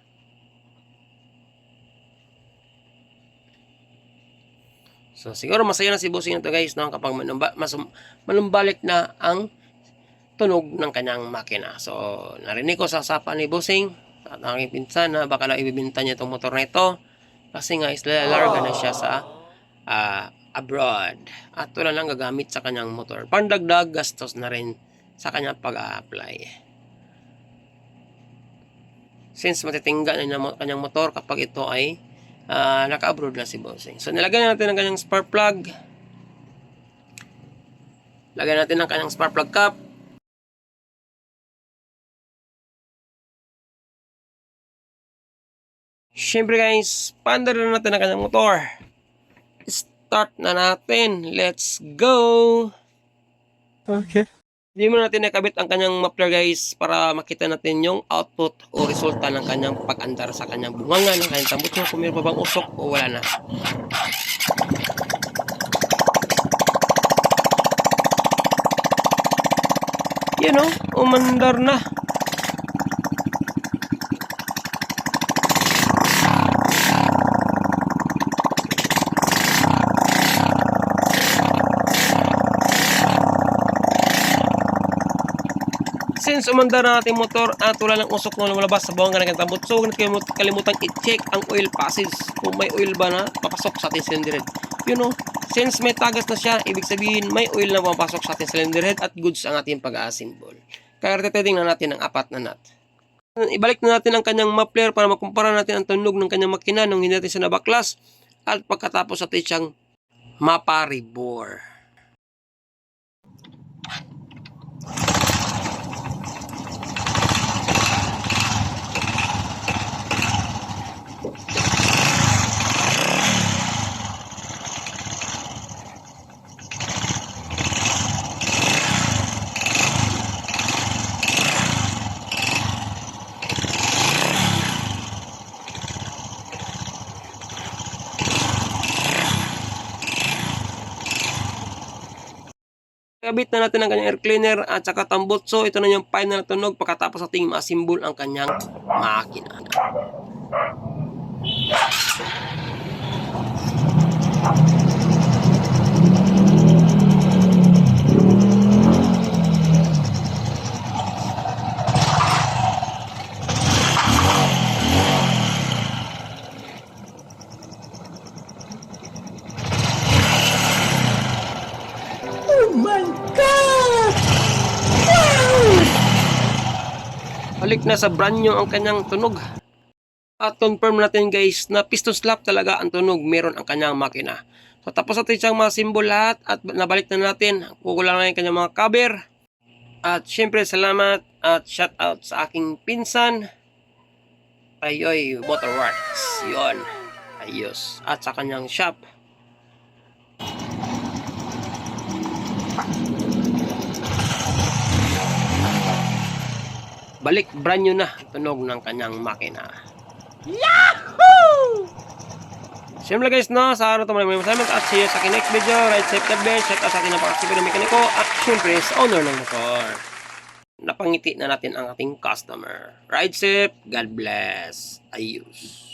So siguro masaya na si Bossing nito guys, no? Kapag manumbalik na ang tunog ng kanyang makina. So narinig ko sa usapan ni Bossing at ang aking pinsan na baka lang ibibenta niya itong motor na ito kasi nga is lalarga na siya sa abroad. At ito na lang gagamit sa kanyang motor. Pandagdag gastos na rin sa kanyang pag-a-apply. Since matitingga na yung kanyang motor kapag ito ay naka-abroad na si Bossing. So nilagay natin ang kanyang spark plug. Lagyan natin ang kanyang spark plug cap. Siyempre guys, paandar na natin ang kanyang motor. Start na natin. Let's go! Okay. Hindi mo natin nakabit ang kanyang muffler guys para makita natin yung output o resulta ng kanyang pag-andar sa kanyang bunganga ng kanyang tambutso kung mayroon pa bang usok o wala na. Yan o, umandar na. Since umandar na ating motor at wala ng usok na lumalabas sa buwang ng tambot, so huwag natin kalimutan i-check ang oil passage kung may oil ba na papasok sa ating cylinder head. You know, since may tagas na siya, ibig sabihin may oil na papasok sa ating cylinder head at goods ang ating pag-assemble. Kaya retesting na natin ang 4 na nut. Ibalik na natin ang kanyang muffler para makumpara natin ang tunog ng kanyang makina nung hindi natin siya nabaklas at pagkatapos natin siyang maparibor. Kabit na natin ang kanyang air cleaner at saka tambutso. Ito na yung final na tunog pagkatapos ating ma-assemble ang kanyang makina. balik na sa brand new ang kanyang tunog. At confirm natin guys na piston slap talaga ang tunog meron ang kanyang makina. So tapos natin siyang mga symbol lahat at nabalik na natin. Kukulang na yung kanyang mga cover. At syempre salamat at shout out sa aking pinsan. Ayoy Motorworks. Yun. Ayos. At sa kanyang shop. Balik brand new na tunog ng kanyang makina. Yahoo! Siyempre guys, no, sa araw ito maraming salamat at see you sa aking next video. Ride safe, God bless. Shout out sa aking napakasipo ng mekaniko at siyempre sa owner ng motor. Napangiti na natin ang ating customer. Ride safe, God bless. Ayos.